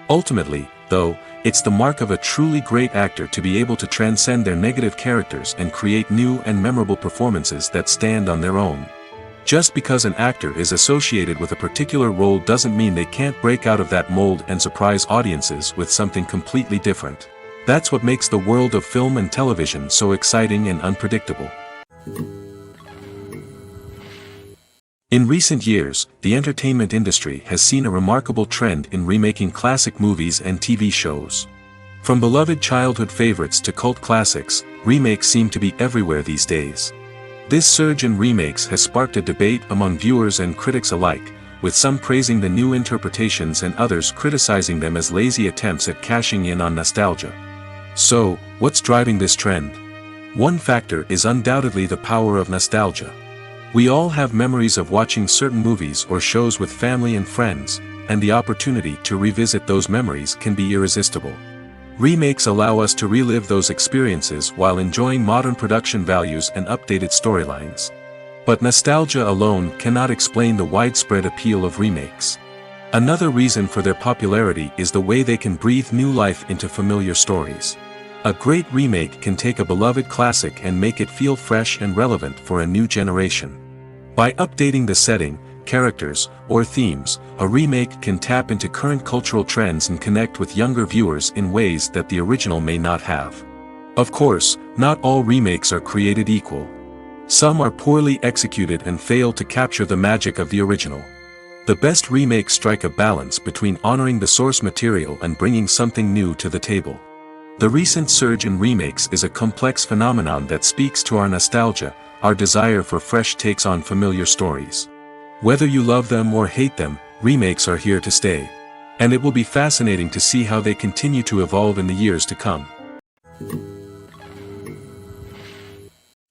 A: Ultimately, though, it's the mark of a truly great actor to be able to transcend their negative characters and create new and memorable performances that stand on their own. Just because an actor is associated with a particular role doesn't mean they can't break out of that mold and surprise audiences with something completely different. That's what makes the world of film and television so exciting and unpredictable. In recent years, the entertainment industry has seen a remarkable trend in remaking classic movies and TV shows. From beloved childhood favorites to cult classics, remakes seem to be everywhere these days. This surge in remakes has sparked a debate among viewers and critics alike, with some praising the new interpretations and others criticizing them as lazy attempts at cashing in on nostalgia. So, what's driving this trend? One factor is undoubtedly the power of nostalgia. We all have memories of watching certain movies or shows with family and friends, and the opportunity to revisit those memories can be irresistible. Remakes allow us to relive those experiences while enjoying modern production values and updated storylines. But nostalgia alone cannot explain the widespread appeal of remakes. Another reason for their popularity is the way they can breathe new life into familiar stories. A great remake can take a beloved classic and make it feel fresh and relevant for a new generation. By updating the setting, characters, or themes, a remake can tap into current cultural trends and connect with younger viewers in ways that the original may not have. Of course, not all remakes are created equal. Some are poorly executed and fail to capture the magic of the original. The best remakes strike a balance between honoring the source material and bringing something new to the table. The recent surge in remakes is a complex phenomenon that speaks to our nostalgia, our desire for fresh takes on familiar stories. Whether you love them or hate them, remakes are here to stay. And it will be fascinating to see how they continue to evolve in the years to come.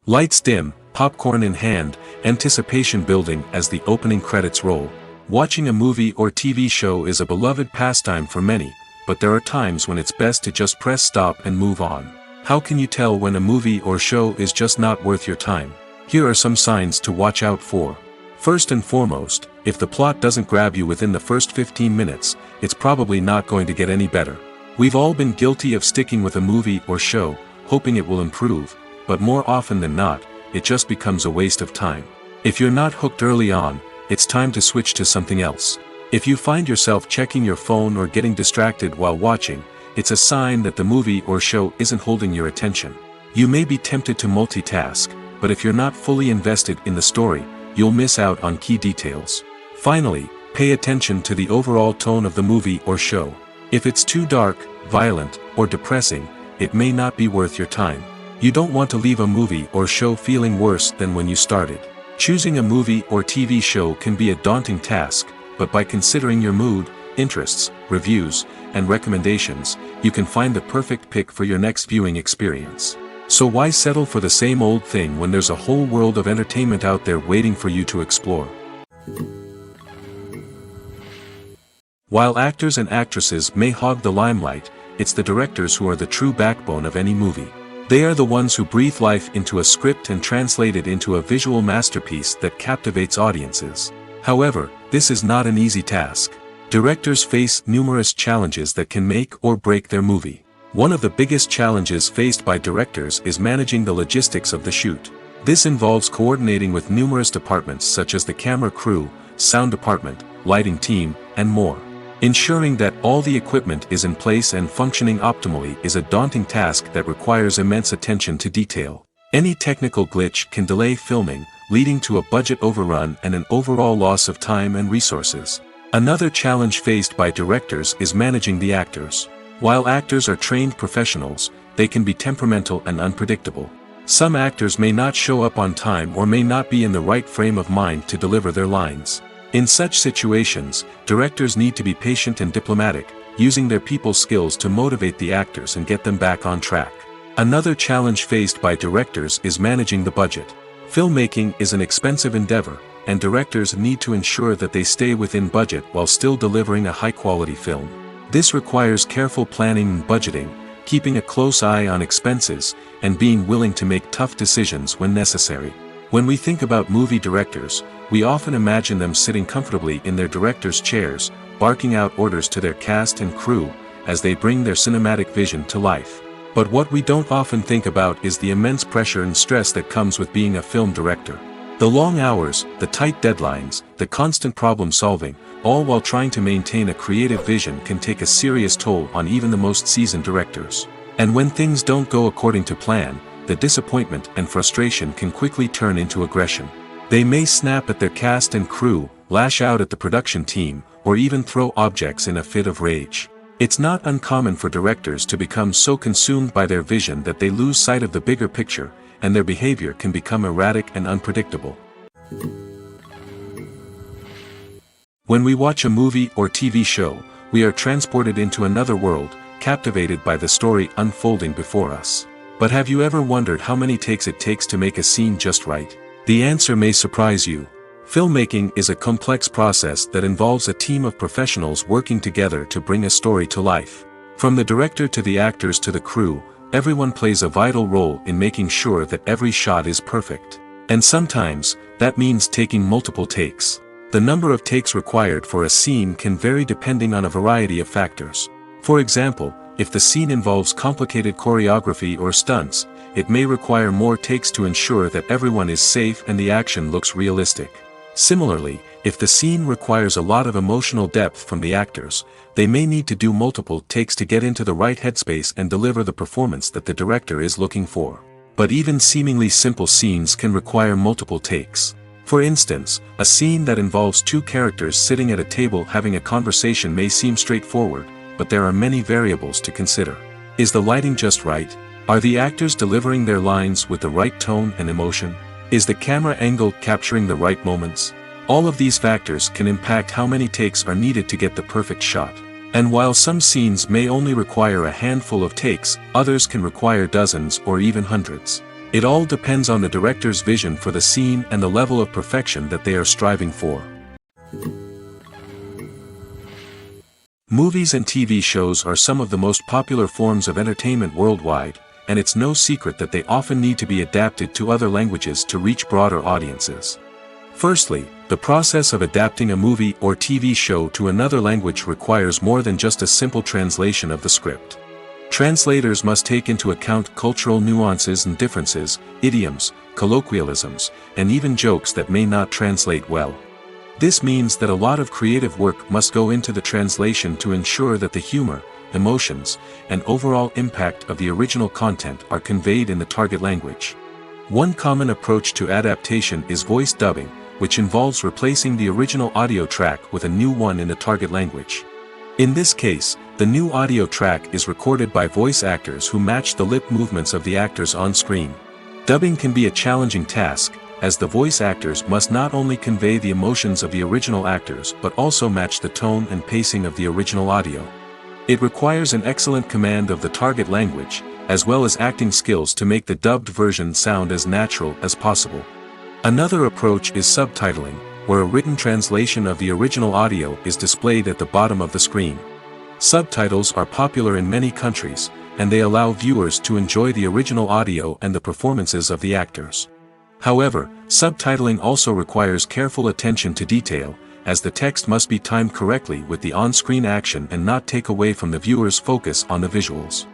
A: Lights dim, popcorn in hand, anticipation building as the opening credits roll. Watching a movie or TV show is a beloved pastime for many, but there are times when it's best to just press stop and move on. How can you tell when a movie or show is just not worth your time? Here are some signs to watch out for. First and foremost, if the plot doesn't grab you within the first 15 minutes, it's probably not going to get any better. We've all been guilty of sticking with a movie or show, hoping it will improve, but more often than not, it just becomes a waste of time. If you're not hooked early on, it's time to switch to something else. If you find yourself checking your phone or getting distracted while watching, it's a sign that the movie or show isn't holding your attention. You may be tempted to multitask, but if you're not fully invested in the story, you'll miss out on key details. Finally, pay attention to the overall tone of the movie or show. If it's too dark, violent, or depressing, it may not be worth your time. You don't want to leave a movie or show feeling worse than when you started. Choosing a movie or TV show can be a daunting task, but by considering your mood, interests, reviews, and recommendations, you can find the perfect pick for your next viewing experience. So why settle for the same old thing when there's a whole world of entertainment out there waiting for you to explore? While actors and actresses may hog the limelight, it's the directors who are the true backbone of any movie. They are the ones who breathe life into a script and translate it into a visual masterpiece that captivates audiences. However, this is not an easy task. Directors face numerous challenges that can make or break their movie. One of the biggest challenges faced by directors is managing the logistics of the shoot. This involves coordinating with numerous departments such as the camera crew, sound department, lighting team, and more. Ensuring that all the equipment is in place and functioning optimally is a daunting task that requires immense attention to detail. Any technical glitch can delay filming, leading to a budget overrun and an overall loss of time and resources. Another challenge faced by directors is managing the actors. While actors are trained professionals, they can be temperamental and unpredictable. Some actors may not show up on time or may not be in the right frame of mind to deliver their lines. In such situations, directors need to be patient and diplomatic, using their people skills to motivate the actors and get them back on track. Another challenge faced by directors is managing the budget. Filmmaking is an expensive endeavor, and directors need to ensure that they stay within budget while still delivering a high-quality film. This requires careful planning and budgeting, keeping a close eye on expenses, and being willing to make tough decisions when necessary. When we think about movie directors, we often imagine them sitting comfortably in their director's chairs, barking out orders to their cast and crew, as they bring their cinematic vision to life. But what we don't often think about is the immense pressure and stress that comes with being a film director. The long hours, the tight deadlines, the constant problem solving, all while trying to maintain a creative vision can take a serious toll on even the most seasoned directors. And when things don't go according to plan, the disappointment and frustration can quickly turn into aggression. They may snap at their cast and crew, lash out at the production team, or even throw objects in a fit of rage. It's not uncommon for directors to become so consumed by their vision that they lose sight of the bigger picture, and their behavior can become erratic and unpredictable. When we watch a movie or TV show, we are transported into another world, captivated by the story unfolding before us. But have you ever wondered how many takes it takes to make a scene just right? The answer may surprise you. Filmmaking is a complex process that involves a team of professionals working together to bring a story to life. From the director to the actors to the crew, everyone plays a vital role in making sure that every shot is perfect. And sometimes, that means taking multiple takes. The number of takes required for a scene can vary depending on a variety of factors. For example, if the scene involves complicated choreography or stunts, it may require more takes to ensure that everyone is safe and the action looks realistic. Similarly, if the scene requires a lot of emotional depth from the actors, they may need to do multiple takes to get into the right headspace and deliver the performance that the director is looking for. But even seemingly simple scenes can require multiple takes. For instance, a scene that involves two characters sitting at a table having a conversation may seem straightforward, but there are many variables to consider. Is the lighting just right? Are the actors delivering their lines with the right tone and emotion? Is the camera angle capturing the right moments? All of these factors can impact how many takes are needed to get the perfect shot. And while some scenes may only require a handful of takes, others can require dozens or even hundreds. It all depends on the director's vision for the scene and the level of perfection that they are striving for. Movies and TV shows are some of the most popular forms of entertainment worldwide, and it's no secret that they often need to be adapted to other languages to reach broader audiences. Firstly, the process of adapting a movie or TV show to another language requires more than just a simple translation of the script. Translators must take into account cultural nuances and differences, idioms, colloquialisms, and even jokes that may not translate well. This means that a lot of creative work must go into the translation to ensure that the humor, emotions, and overall impact of the original content are conveyed in the target language. One common approach to adaptation is voice dubbing, which involves replacing the original audio track with a new one in the target language. In this case, the new audio track is recorded by voice actors who match the lip movements of the actors on screen. Dubbing can be a challenging task, as the voice actors must not only convey the emotions of the original actors but also match the tone and pacing of the original audio. It requires an excellent command of the target language, as well as acting skills to make the dubbed version sound as natural as possible. Another approach is subtitling, where a written translation of the original audio is displayed at the bottom of the screen. Subtitles are popular in many countries, and they allow viewers to enjoy the original audio and the performances of the actors. However, subtitling also requires careful attention to detail, as the text must be timed correctly with the on-screen action and not take away from the viewer's focus on the visuals.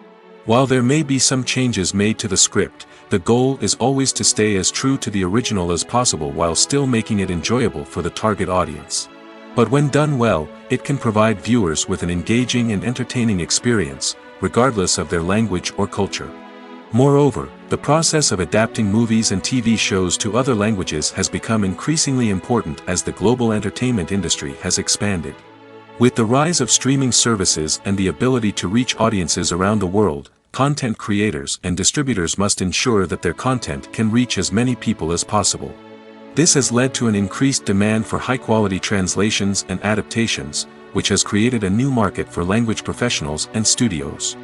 A: While there may be some changes made to the script, the goal is always to stay as true to the original as possible while still making it enjoyable for the target audience. But when done well, it can provide viewers with an engaging and entertaining experience, regardless of their language or culture. Moreover, the process of adapting movies and TV shows to other languages has become increasingly important as the global entertainment industry has expanded. With the rise of streaming services and the ability to reach audiences around the world, content creators and distributors must ensure that their content can reach as many people as possible. This has led to an increased demand for high-quality translations and adaptations, which has created a new market for language professionals and studios.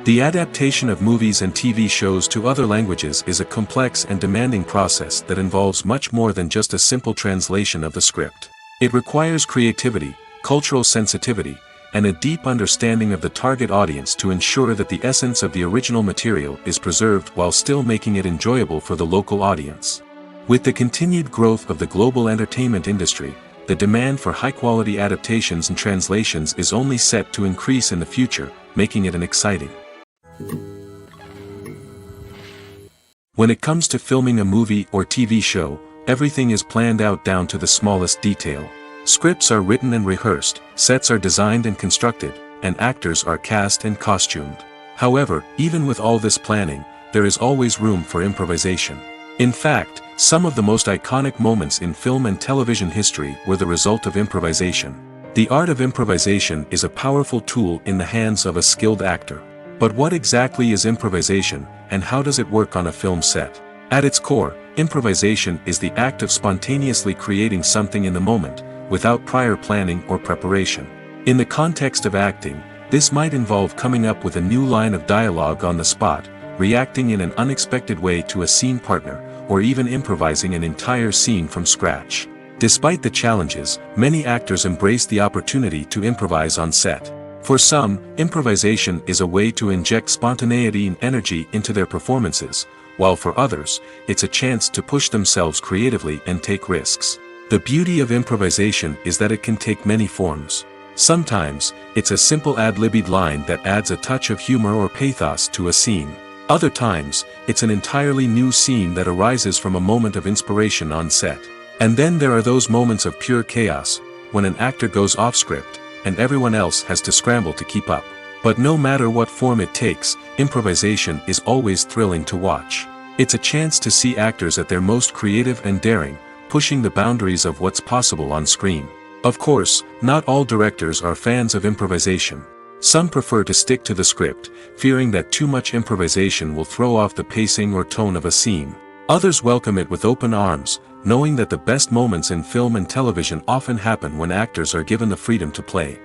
A: The adaptation of movies and TV shows to other languages is a complex and demanding process that involves much more than just a simple translation of the script. It requires creativity, cultural sensitivity, and a deep understanding of the target audience to ensure that the essence of the original material is preserved while still making it enjoyable for the local audience. With the continued growth of the global entertainment industry, the demand for high-quality adaptations and translations is only set to increase in the future, making it an exciting. When it comes to filming a movie or TV show, everything is planned out down to the smallest detail. Scripts are written and rehearsed, sets are designed and constructed, and actors are cast and costumed. However, even with all this planning, there is always room for improvisation. In fact, some of the most iconic moments in film and television history were the result of improvisation. The art of improvisation is a powerful tool in the hands of a skilled actor. But what exactly is improvisation, and how does it work on a film set? At its core, improvisation is the act of spontaneously creating something in the moment, without prior planning or preparation. In the context of acting, this might involve coming up with a new line of dialogue on the spot, reacting in an unexpected way to a scene partner, or even improvising an entire scene from scratch. Despite the challenges, many actors embrace the opportunity to improvise on set. For some, improvisation is a way to inject spontaneity and energy into their performances, while for others, it's a chance to push themselves creatively and take risks. The beauty of improvisation is that it can take many forms. Sometimes, it's a simple ad-libbed line that adds a touch of humor or pathos to a scene. Other times, it's an entirely new scene that arises from a moment of inspiration on set. And then there are those moments of pure chaos, when an actor goes off script, and everyone else has to scramble to keep up. But no matter what form it takes, improvisation is always thrilling to watch. It's a chance to see actors at their most creative and daring, pushing the boundaries of what's possible on screen. Of course, not all directors are fans of improvisation. Some prefer to stick to the script, fearing that too much improvisation will throw off the pacing or tone of a scene. Others welcome it with open arms, knowing that the best moments in film and television often happen when actors are given the freedom to play.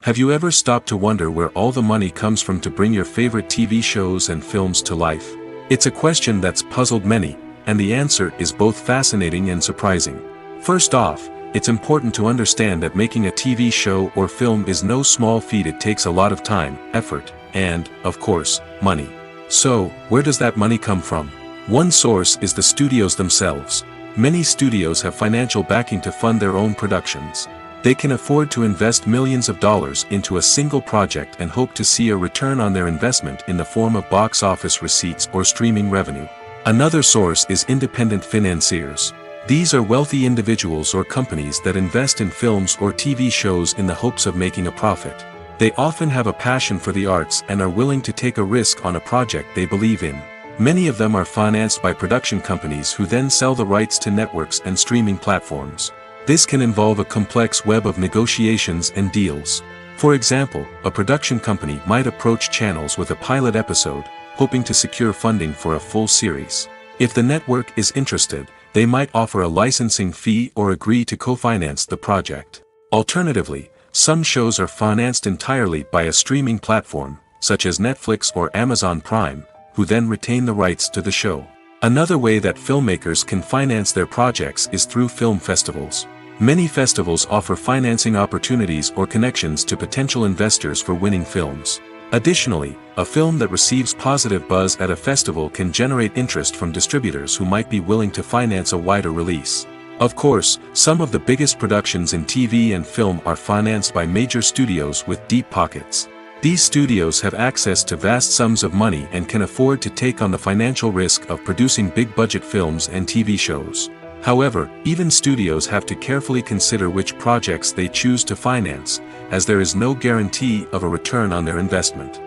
A: Have you ever stopped to wonder where all the money comes from to bring your favorite TV shows and films to life? It's a question that's puzzled many, and the answer is both fascinating and surprising. First off, it's important to understand that making a TV show or film is no small feat. It takes a lot of time, effort, and, of course, money. So, where does that money come from? One source is the studios themselves. Many studios have financial backing to fund their own productions. They can afford to invest millions of dollars into a single project and hope to see a return on their investment in the form of box office receipts or streaming revenue. Another source is independent financiers. These are wealthy individuals or companies that invest in films or TV shows in the hopes of making a profit. They often have a passion for the arts and are willing to take a risk on a project they believe in. Many of them are financed by production companies who then sell the rights to networks and streaming platforms. This can involve a complex web of negotiations and deals. For example, a production company might approach channels with a pilot episode, hoping to secure funding for a full series. If the network is interested, they might offer a licensing fee or agree to co-finance the project. Alternatively, some shows are financed entirely by a streaming platform, such as Netflix or Amazon Prime, who then retain the rights to the show. Another way that filmmakers can finance their projects is through film festivals. Many festivals offer financing opportunities or connections to potential investors for winning films. Additionally, a film that receives positive buzz at a festival can generate interest from distributors who might be willing to finance a wider release. Of course, some of the biggest productions in TV and film are financed by major studios with deep pockets. These studios have access to vast sums of money and can afford to take on the financial risk of producing big-budget films and TV shows. However, even studios have to carefully consider which projects they choose to finance, as there is no guarantee of a return on their investment.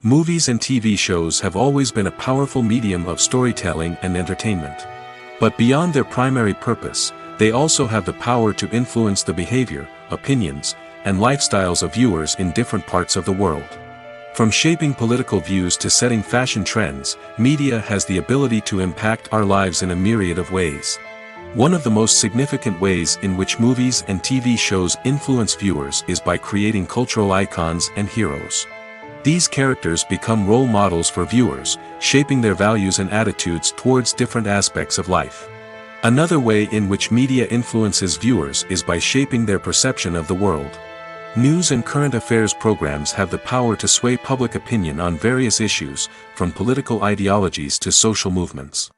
A: Movies and TV shows have always been a powerful medium of storytelling and entertainment. But beyond their primary purpose, they also have the power to influence the behavior, opinions, and lifestyles of viewers in different parts of the world. From shaping political views to setting fashion trends, media has the ability to impact our lives in a myriad of ways. One of the most significant ways in which movies and TV shows influence viewers is by creating cultural icons and heroes. These characters become role models for viewers, shaping their values and attitudes towards different aspects of life. Another way in which media influences viewers is by shaping their perception of the world. News and current affairs programs have the power to sway public opinion on various issues, from political ideologies to social movements.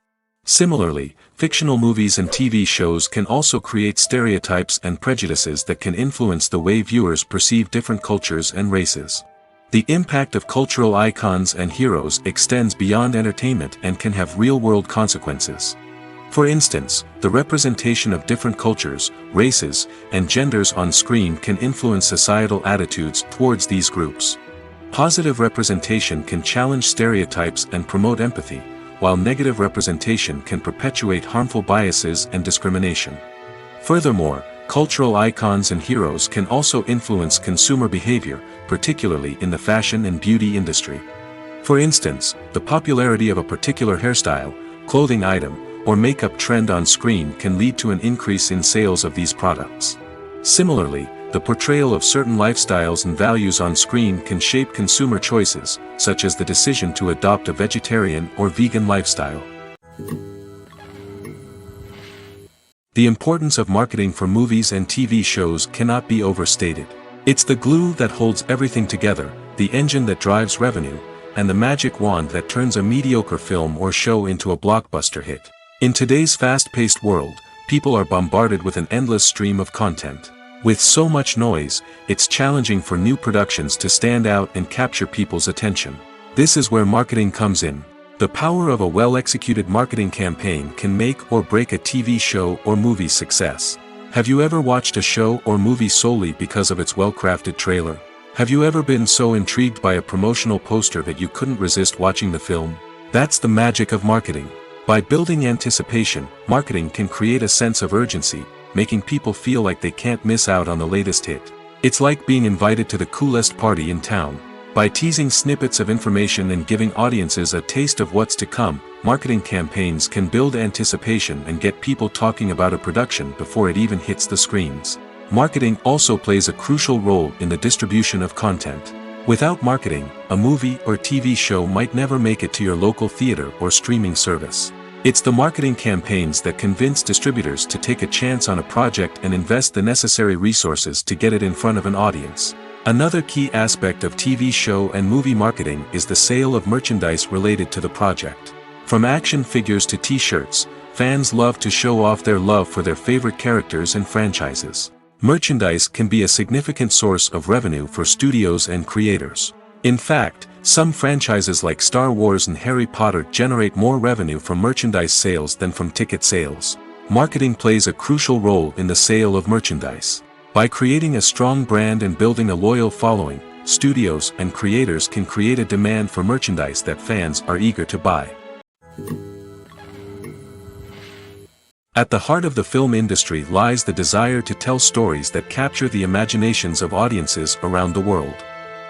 A: Similarly, fictional movies and TV shows can also create stereotypes and prejudices that can influence the way viewers perceive different cultures and races. The impact of cultural icons and heroes extends beyond entertainment and can have real-world consequences. For instance, the representation of different cultures, races, and genders on screen can influence societal attitudes towards these groups. Positive representation can challenge stereotypes and promote empathy, while negative representation can perpetuate harmful biases and discrimination. Furthermore, cultural icons and heroes can also influence consumer behavior, particularly in the fashion and beauty industry. For instance, the popularity of a particular hairstyle, clothing item, or makeup trend on screen can lead to an increase in sales of these products. Similarly, the portrayal of certain lifestyles and values on screen can shape consumer choices, such as the decision to adopt a vegetarian or vegan lifestyle. The importance of marketing for movies and TV shows cannot be overstated. It's the glue that holds everything together, the engine that drives revenue, and the magic wand that turns a mediocre film or show into a blockbuster hit. In today's fast-paced world, people are bombarded with an endless stream of content. With so much noise, it's challenging for new productions to stand out and capture people's attention. This is where marketing comes in. The power of a well-executed marketing campaign can make or break a TV show or movie's success. Have you ever watched a show or movie solely because of its well-crafted trailer? Have you ever been so intrigued by a promotional poster that you couldn't resist watching the film? That's the magic of marketing. By building anticipation, marketing can create a sense of urgency, making people feel like they can't miss out on the latest hit. It's like being invited to the coolest party in town. By teasing snippets of information and giving audiences a taste of what's to come, marketing campaigns can build anticipation and get people talking about a production before it even hits the screens. marketing also plays a crucial role in the distribution of content. Without marketing, a movie or TV show might never make it to your local theater or streaming service. It's the marketing campaigns that convince distributors to take a chance on a project and invest the necessary resources to get it in front of an audience. Another key aspect of TV show and movie marketing is the sale of merchandise related to the project. From action figures to t-shirts, fans love to show off their love for their favorite characters and franchises. Merchandise can be a significant source of revenue for studios and creators. In fact, some franchises like Star Wars and Harry Potter generate more revenue from merchandise sales than from ticket sales. Marketing plays a crucial role in the sale of merchandise. By creating a strong brand and building a loyal following, studios and creators can create a demand for merchandise that fans are eager to buy. At the heart of the film industry lies the desire to tell stories that capture the imaginations of audiences around the world.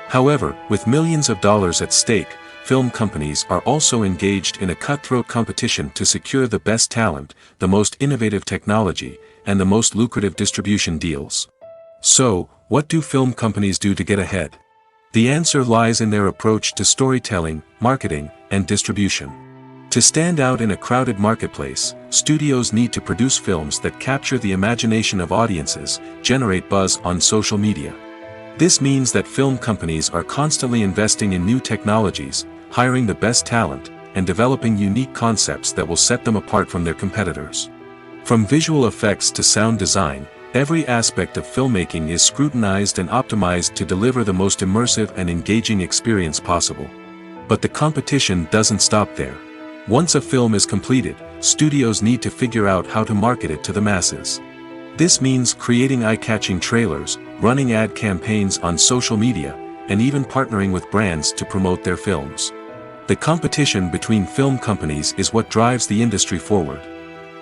A: However, with millions of dollars at stake, film companies are also engaged in a cutthroat competition to secure the best talent, the most innovative technology, and the most lucrative distribution deals. So, what do film companies do to get ahead? The answer lies in their approach to storytelling, marketing, and distribution. To stand out in a crowded marketplace, studios need to produce films that capture the imagination of audiences, generate buzz on social media. This means that film companies are constantly investing in new technologies, hiring the best talent, and developing unique concepts that will set them apart from their competitors. From visual effects to sound design, every aspect of filmmaking is scrutinized and optimized to deliver the most immersive and engaging experience possible. But the competition doesn't stop there. Once a film is completed, studios need to figure out how to market it to the masses. This means creating eye-catching trailers, running ad campaigns on social media, and even partnering with brands to promote their films. The competition between film companies is what drives the industry forward.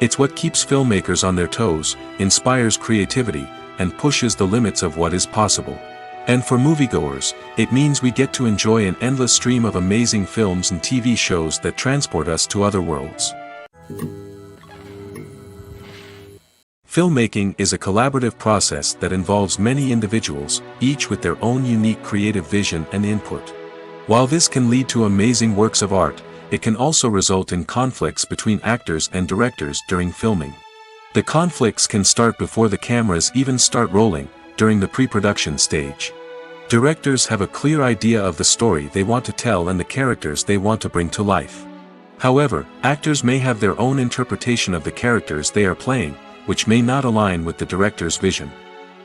A: It's what keeps filmmakers on their toes, inspires creativity, and pushes the limits of what is possible. And for moviegoers, it means we get to enjoy an endless stream of amazing films and TV shows that transport us to other worlds. Filmmaking is a collaborative process that involves many individuals, each with their own unique creative vision and input. While this can lead to amazing works of art, it can also result in conflicts between actors and directors during filming. The conflicts can start before the cameras even start rolling, during the pre-production stage. Directors have a clear idea of the story they want to tell and the characters they want to bring to life. However, actors may have their own interpretation of the characters they are playing, which may not align with the director's vision.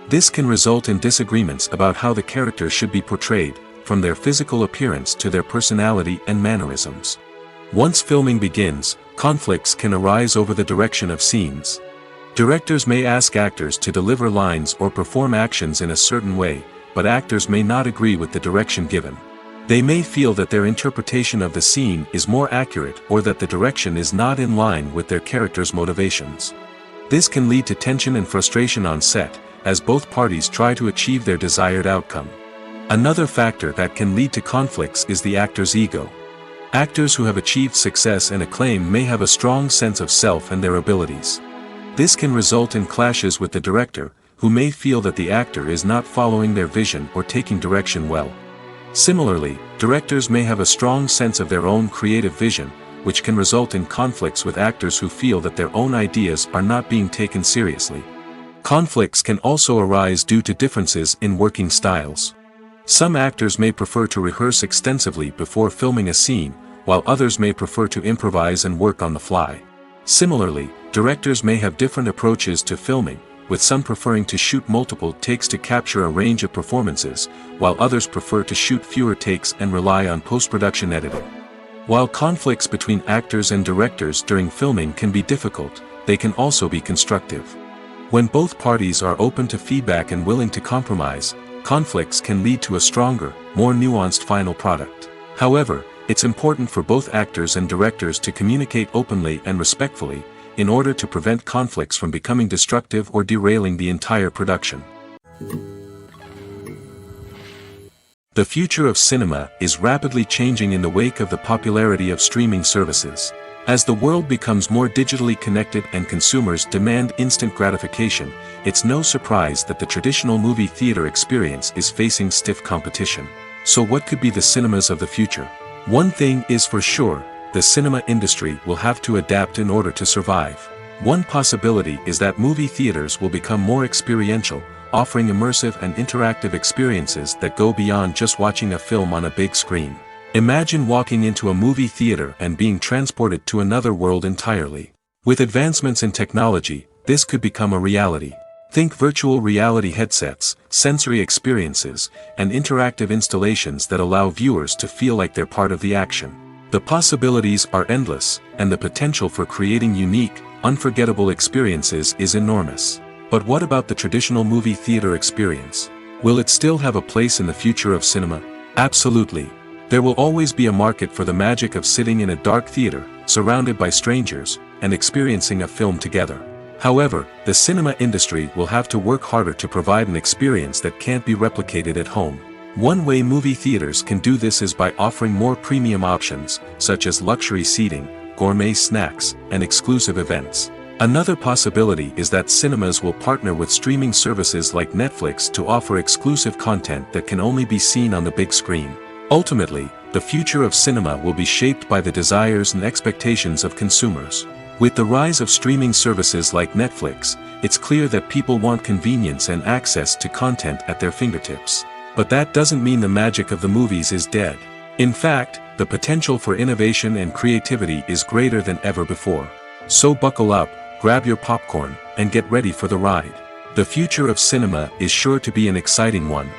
A: This can result in disagreements about how the characters should be portrayed, from their physical appearance to their personality and mannerisms. Once filming begins, conflicts can arise over the direction of scenes. Directors may ask actors to deliver lines or perform actions in a certain way, but actors may not agree with the direction given. They may feel that their interpretation of the scene is more accurate or that the direction is not in line with their character's motivations. This can lead to tension and frustration on set, as both parties try to achieve their desired outcome. Another factor that can lead to conflicts is the actor's ego. Actors who have achieved success and acclaim may have a strong sense of self and their abilities. This can result in clashes with the director, who may feel that the actor is not following their vision or taking direction well. Similarly, directors may have a strong sense of their own creative vision, which can result in conflicts with actors who feel that their own ideas are not being taken seriously. Conflicts can also arise due to differences in working styles. Some actors may prefer to rehearse extensively before filming a scene, while others may prefer to improvise and work on the fly. Similarly, directors may have different approaches to filming, with some preferring to shoot multiple takes to capture a range of performances, while others prefer to shoot fewer takes and rely on post-production editing. While conflicts between actors and directors during filming can be difficult, they can also be constructive. When both parties are open to feedback and willing to compromise, conflicts can lead to a stronger, more nuanced final product. However, it's important for both actors and directors to communicate openly and respectfully, in order to prevent conflicts from becoming destructive or derailing the entire production. The future of cinema is rapidly changing in the wake of the popularity of streaming services. As the world becomes more digitally connected and consumers demand instant gratification, it's no surprise that the traditional movie theater experience is facing stiff competition. So what could be the cinemas of the future? One thing is for sure, the cinema industry will have to adapt in order to survive. One possibility is that movie theaters will become more experiential, offering immersive and interactive experiences that go beyond just watching a film on a big screen. Imagine walking into a movie theater and being transported to another world entirely. With advancements in technology, this could become a reality. Think virtual reality headsets, sensory experiences, and interactive installations that allow viewers to feel like they're part of the action. The possibilities are endless, and the potential for creating unique, unforgettable experiences is enormous. But what about the traditional movie theater experience? Will it still have a place in the future of cinema? Absolutely. There will always be a market for the magic of sitting in a dark theater, surrounded by strangers, and experiencing a film together. However, the cinema industry will have to work harder to provide an experience that can't be replicated at home. One way movie theaters can do this is by offering more premium options, such as luxury seating, gourmet snacks, and exclusive events. Another possibility is that cinemas will partner with streaming services like Netflix to offer exclusive content that can only be seen on the big screen. Ultimately, the future of cinema will be shaped by the desires and expectations of consumers. With the rise of streaming services like Netflix, it's clear that people want convenience and access to content at their fingertips. But that doesn't mean the magic of the movies is dead. In fact, the potential for innovation and creativity is greater than ever before. So buckle up, grab your popcorn, and get ready for the ride. The future of cinema is sure to be an exciting one.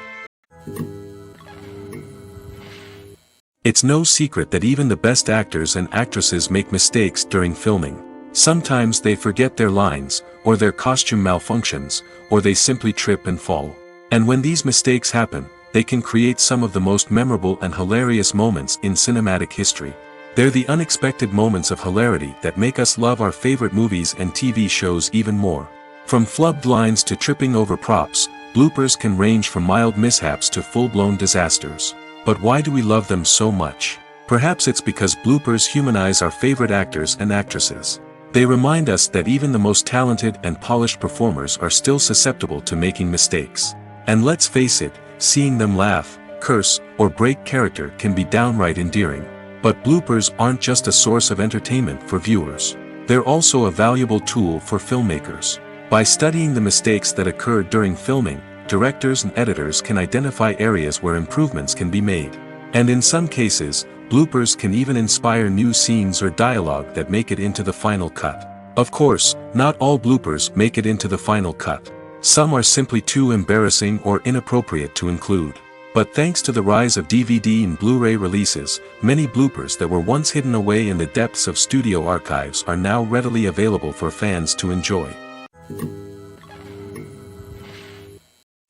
A: It's no secret that even the best actors and actresses make mistakes during filming. Sometimes they forget their lines, or their costume malfunctions, or they simply trip and fall. And when these mistakes happen, they can create some of the most memorable and hilarious moments in cinematic history. They're the unexpected moments of hilarity that make us love our favorite movies and TV shows even more. From flubbed lines to tripping over props, bloopers can range from mild mishaps to full-blown disasters. But why do we love them so much? Perhaps it's because bloopers humanize our favorite actors and actresses. They remind us that even the most talented and polished performers are still susceptible to making mistakes. And let's face it, seeing them laugh, curse, or break character can be downright endearing. But bloopers aren't just a source of entertainment for viewers. They're also a valuable tool for filmmakers. By studying the mistakes that occur during filming, directors and editors can identify areas where improvements can be made. And in some cases, bloopers can even inspire new scenes or dialogue that make it into the final cut. Of course, not all bloopers make it into the final cut. Some are simply too embarrassing or inappropriate to include. But thanks to the rise of DVD and Blu-ray releases, many bloopers that were once hidden away in the depths of studio archives are now readily available for fans to enjoy.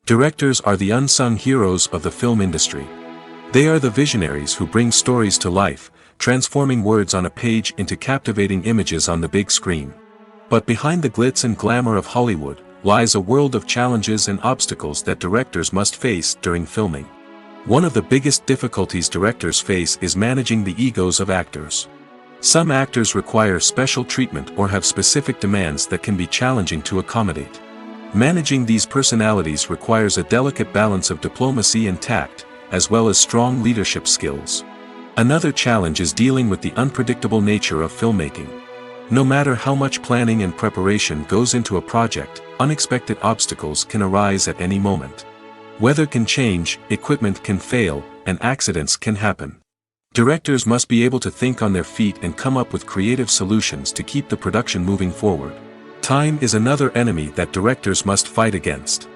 A: Directors are the unsung heroes of the film industry. They are the visionaries who bring stories to life, transforming words on a page into captivating images on the big screen. But behind the glitz and glamour of Hollywood, lies a world of challenges and obstacles that directors must face during filming. One of the biggest difficulties directors face is managing the egos of actors. Some actors require special treatment or have specific demands that can be challenging to accommodate. Managing these personalities requires a delicate balance of diplomacy and tact, as well as strong leadership skills. Another challenge is dealing with the unpredictable nature of filmmaking. No matter how much planning and preparation goes into a project, unexpected obstacles can arise at any moment. Weather can change, equipment can fail, and accidents can happen. Directors must be able to think on their feet and come up with creative solutions to keep the production moving forward. Time is another enemy that directors must fight against.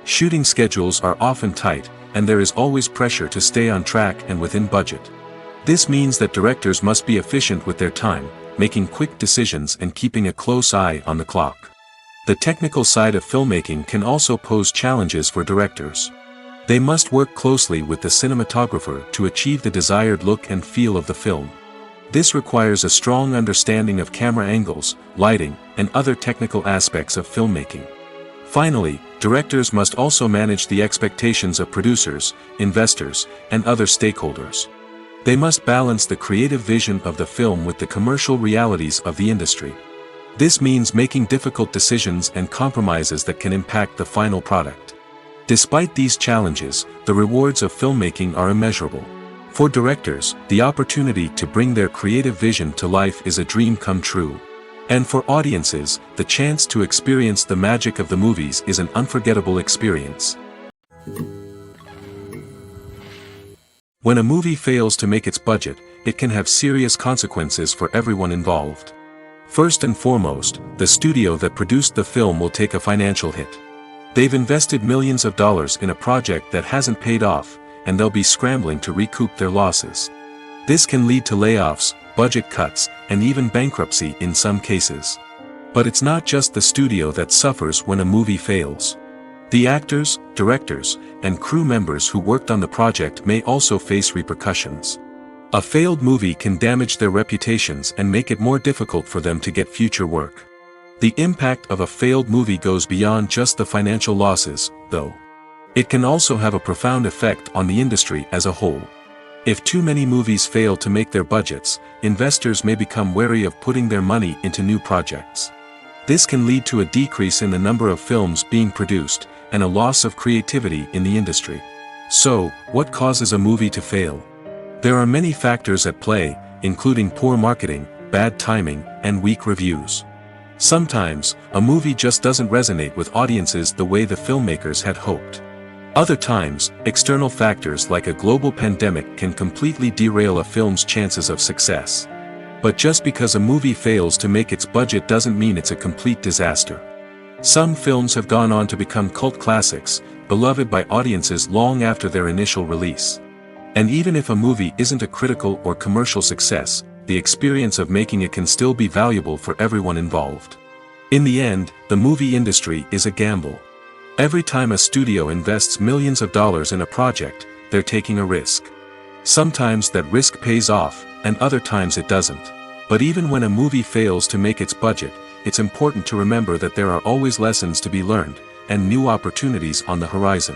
A: Shooting schedules are often tight, and there is always pressure to stay on track and within budget. This means that directors must be efficient with their time, making quick decisions and keeping a close eye on the clock. The technical side of filmmaking can also pose challenges for directors. They must work closely with the cinematographer to achieve the desired look and feel of the film. This requires a strong understanding of camera angles, lighting, and other technical aspects of filmmaking. Finally, directors must also manage the expectations of producers, investors, and other stakeholders. They must balance the creative vision of the film with the commercial realities of the industry. This means making difficult decisions and compromises that can impact the final product. Despite these challenges, the rewards of filmmaking are immeasurable. For directors, the opportunity to bring their creative vision to life is a dream come true. And for audiences, the chance to experience the magic of the movies is an unforgettable experience. When a movie fails to make its budget, it can have serious consequences for everyone involved. First and foremost, the studio that produced the film will take a financial hit. They've invested millions of dollars in a project that hasn't paid off, and they'll be scrambling to recoup their losses. This can lead to layoffs, budget cuts, and even bankruptcy in some cases. But it's not just the studio that suffers when a movie fails. The actors, directors, and crew members who worked on the project may also face repercussions. A failed movie can damage their reputations and make it more difficult for them to get future work. The impact of a failed movie goes beyond just the financial losses, though. It can also have a profound effect on the industry as a whole. If too many movies fail to make their budgets, investors may become wary of putting their money into new projects. This can lead to a decrease in the number of films being produced, and a loss of creativity in the industry. So, what causes a movie to fail? There are many factors at play, including poor marketing, bad timing, and weak reviews. Sometimes, a movie just doesn't resonate with audiences the way the filmmakers had hoped. Other times, external factors like a global pandemic can completely derail a film's chances of success. But just because a movie fails to make its budget doesn't mean it's a complete disaster. Some films have gone on to become cult classics, beloved by audiences long after their initial release. And even if a movie isn't a critical or commercial success, the experience of making it can still be valuable for everyone involved. In the end, the movie industry is a gamble. Every time a studio invests millions of dollars in a project, they're taking a risk. Sometimes that risk pays off, and other times it doesn't. But even when a movie fails to make its budget, it's important to remember that there are always lessons to be learned, and new opportunities on the horizon.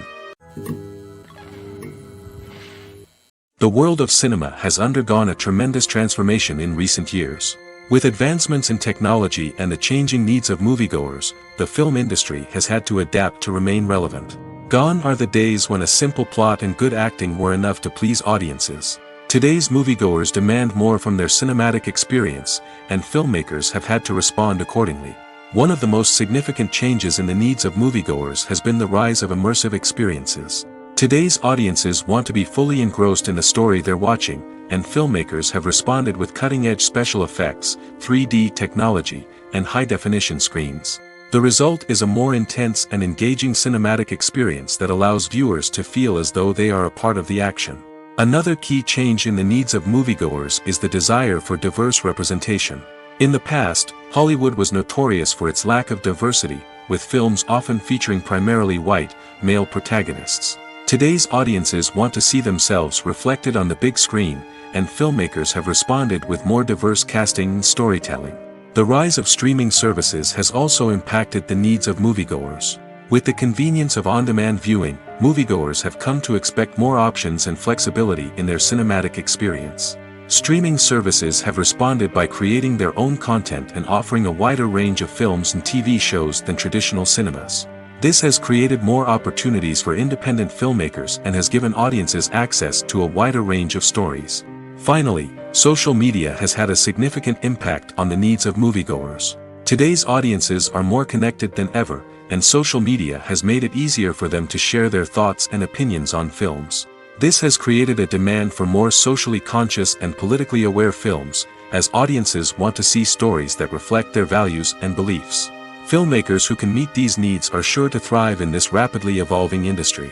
A: The world of cinema has undergone a tremendous transformation in recent years. With advancements in technology and the changing needs of moviegoers, the film industry has had to adapt to remain relevant. Gone are the days when a simple plot and good acting were enough to please audiences. Today's moviegoers demand more from their cinematic experience, and filmmakers have had to respond accordingly. One of the most significant changes in the needs of moviegoers has been the rise of immersive experiences. Today's audiences want to be fully engrossed in the story they're watching, and filmmakers have responded with cutting-edge special effects, 3D technology, and high-definition screens. The result is a more intense and engaging cinematic experience that allows viewers to feel as though they are a part of the action. Another key change in the needs of moviegoers is the desire for diverse representation. In the past, Hollywood was notorious for its lack of diversity, with films often featuring primarily white, male protagonists. Today's audiences want to see themselves reflected on the big screen, and filmmakers have responded with more diverse casting and storytelling. The rise of streaming services has also impacted the needs of moviegoers. With the convenience of on-demand viewing, moviegoers have come to expect more options and flexibility in their cinematic experience. Streaming services have responded by creating their own content and offering a wider range of films and TV shows than traditional cinemas. This has created more opportunities for independent filmmakers and has given audiences access to a wider range of stories. Finally, social media has had a significant impact on the needs of moviegoers. Today's audiences are more connected than ever, and social media has made it easier for them to share their thoughts and opinions on films. This has created a demand for more socially conscious and politically aware films, as audiences want to see stories that reflect their values and beliefs. Filmmakers who can meet these needs are sure to thrive in this rapidly evolving industry.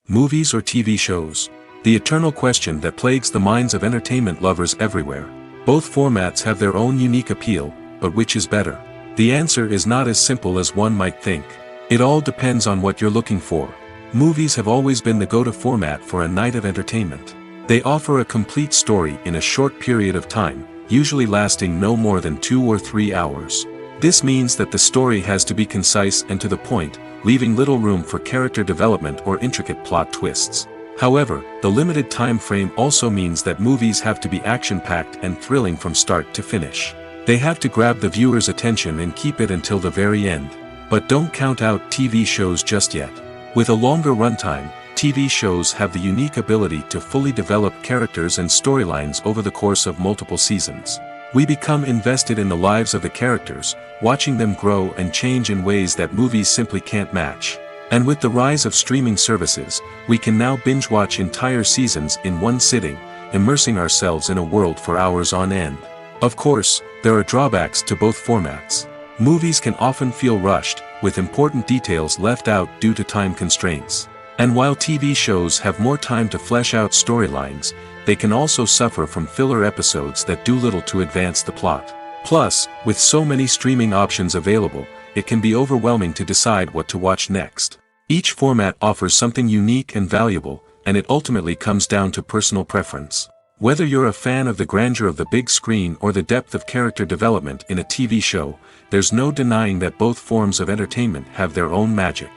A: Movies or TV shows? The eternal question that plagues the minds of entertainment lovers everywhere. Both formats have their own unique appeal, but which is better? The answer is not as simple as one might think. It all depends on what you're looking for. Movies have always been the go-to format for a night of entertainment. They offer a complete story in a short period of time, usually lasting no more than 2 or 3 hours. This means that the story has to be concise and to the point, leaving little room for character development or intricate plot twists. However, the limited time frame also means that movies have to be action-packed and thrilling from start to finish. They have to grab the viewer's attention and keep it until the very end. But don't count out TV shows just yet. With a longer runtime, TV shows have the unique ability to fully develop characters and storylines over the course of multiple seasons. We become invested in the lives of the characters, watching them grow and change in ways that movies simply can't match. And with the rise of streaming services, we can now binge-watch entire seasons in one sitting, immersing ourselves in a world for hours on end. Of course, there are drawbacks to both formats. Movies can often feel rushed, with important details left out due to time constraints. And while TV shows have more time to flesh out storylines, they can also suffer from filler episodes that do little to advance the plot. Plus, with so many streaming options available, it can be overwhelming to decide what to watch next. Each format offers something unique and valuable, and it ultimately comes down to personal preference. Whether you're a fan of the grandeur of the big screen or the depth of character development in a TV show, there's no denying that both forms of entertainment have their own magic.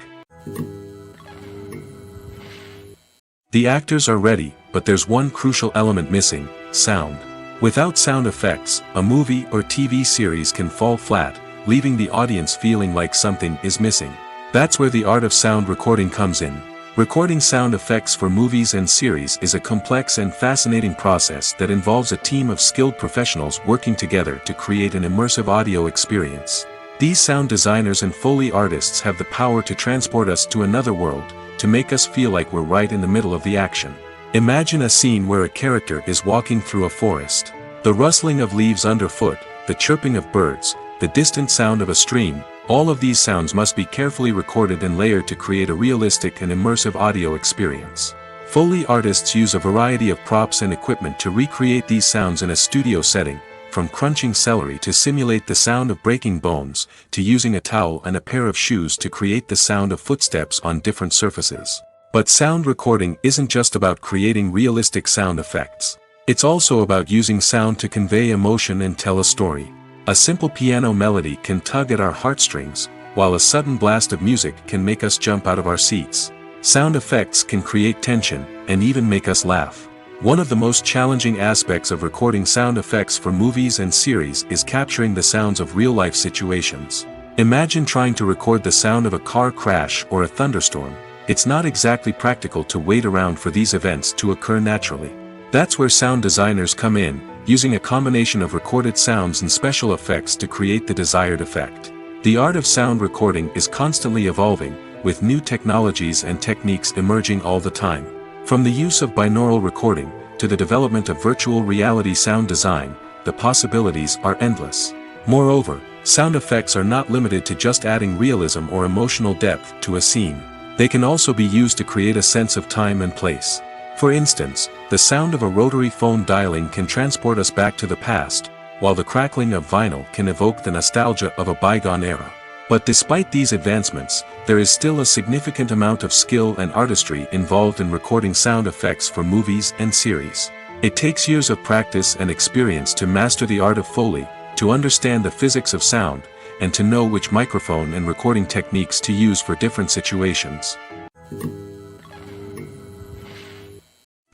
A: The actors are ready, but there's one crucial element missing: sound. Without sound effects, a movie or TV series can fall flat, leaving the audience feeling like something is missing. That's where the art of sound recording comes in. Recording sound effects for movies and series is a complex and fascinating process that involves a team of skilled professionals working together to create an immersive audio experience. These sound designers and Foley artists have the power to transport us to another world, to make us feel like we're right in the middle of the action. Imagine a scene where a character is walking through a forest. The rustling of leaves underfoot, the chirping of birds, the distant sound of a stream, all of these sounds must be carefully recorded and layered to create a realistic and immersive audio experience. Foley artists use a variety of props and equipment to recreate these sounds in a studio setting, from crunching celery to simulate the sound of breaking bones, to using a towel and a pair of shoes to create the sound of footsteps on different surfaces. But sound recording isn't just about creating realistic sound effects. It's also about using sound to convey emotion and tell a story. A simple piano melody can tug at our heartstrings, while a sudden blast of music can make us jump out of our seats. Sound effects can create tension, and even make us laugh. One of the most challenging aspects of recording sound effects for movies and series is capturing the sounds of real-life situations. Imagine trying to record the sound of a car crash or a thunderstorm. It's not exactly practical to wait around for these events to occur naturally. That's where sound designers come in, using a combination of recorded sounds and special effects to create the desired effect. The art of sound recording is constantly evolving, with new technologies and techniques emerging all the time. From the use of binaural recording, to the development of virtual reality sound design, the possibilities are endless. Moreover, sound effects are not limited to just adding realism or emotional depth to a scene. They can also be used to create a sense of time and place. For instance, the sound of a rotary phone dialing can transport us back to the past, while the crackling of vinyl can evoke the nostalgia of a bygone era. But despite these advancements, there is still a significant amount of skill and artistry involved in recording sound effects for movies and series. It takes years of practice and experience to master the art of Foley, to understand the physics of sound, and to know which microphone and recording techniques to use for different situations.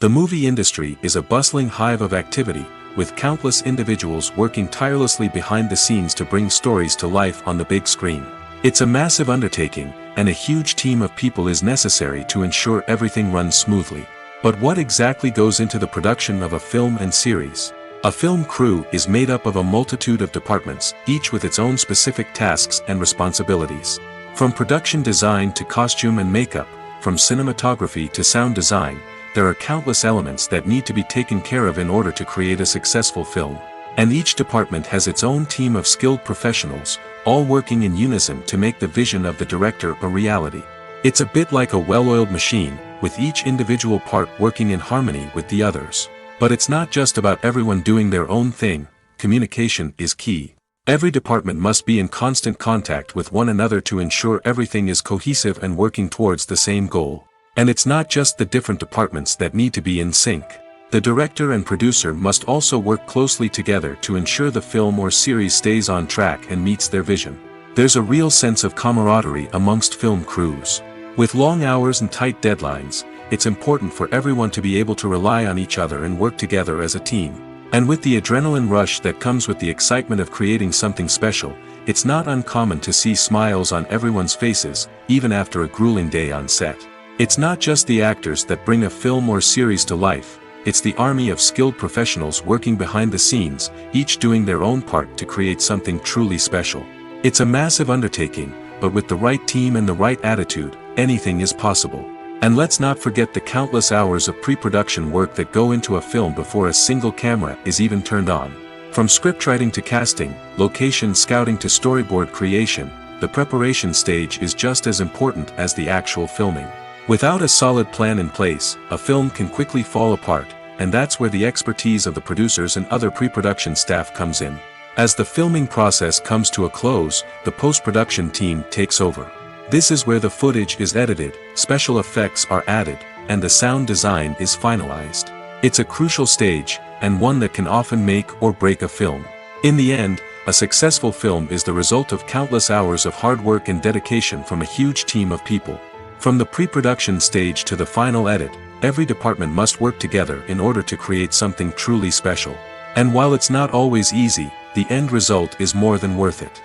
A: The movie industry is a bustling hive of activity, with countless individuals working tirelessly behind the scenes to bring stories to life on the big screen. It's a massive undertaking, and a huge team of people is necessary to ensure everything runs smoothly. But what exactly goes into the production of a film and series? A film crew is made up of a multitude of departments, each with its own specific tasks and responsibilities. From production design to costume and makeup, from cinematography to sound design, there are countless elements that need to be taken care of in order to create a successful film. And each department has its own team of skilled professionals, all working in unison to make the vision of the director a reality. It's a bit like a well-oiled machine, with each individual part working in harmony with the others. But it's not just about everyone doing their own thing. Communication is key. Every department must be in constant contact with one another to ensure everything is cohesive and working towards the same goal. And it's not just the different departments that need to be in sync. The director and producer must also work closely together to ensure the film or series stays on track and meets their vision. There's a real sense of camaraderie amongst film crews. With long hours and tight deadlines, it's important for everyone to be able to rely on each other and work together as a team. And with the adrenaline rush that comes with the excitement of creating something special, it's not uncommon to see smiles on everyone's faces, even after a grueling day on set. It's not just the actors that bring a film or series to life, it's the army of skilled professionals working behind the scenes, each doing their own part to create something truly special. It's a massive undertaking, but with the right team and the right attitude, anything is possible. And let's not forget the countless hours of pre-production work that go into a film before a single camera is even turned on. From scriptwriting to casting, location scouting to storyboard creation, the preparation stage is just as important as the actual filming. Without a solid plan in place, a film can quickly fall apart, and that's where the expertise of the producers and other pre-production staff comes in. As the filming process comes to a close, the post-production team takes over. This is where the footage is edited, special effects are added, and the sound design is finalized. It's a crucial stage, and one that can often make or break a film. In the end, a successful film is the result of countless hours of hard work and dedication from a huge team of people. From the pre-production stage to the final edit, every department must work together in order to create something truly special. And while it's not always easy, the end result is more than worth it.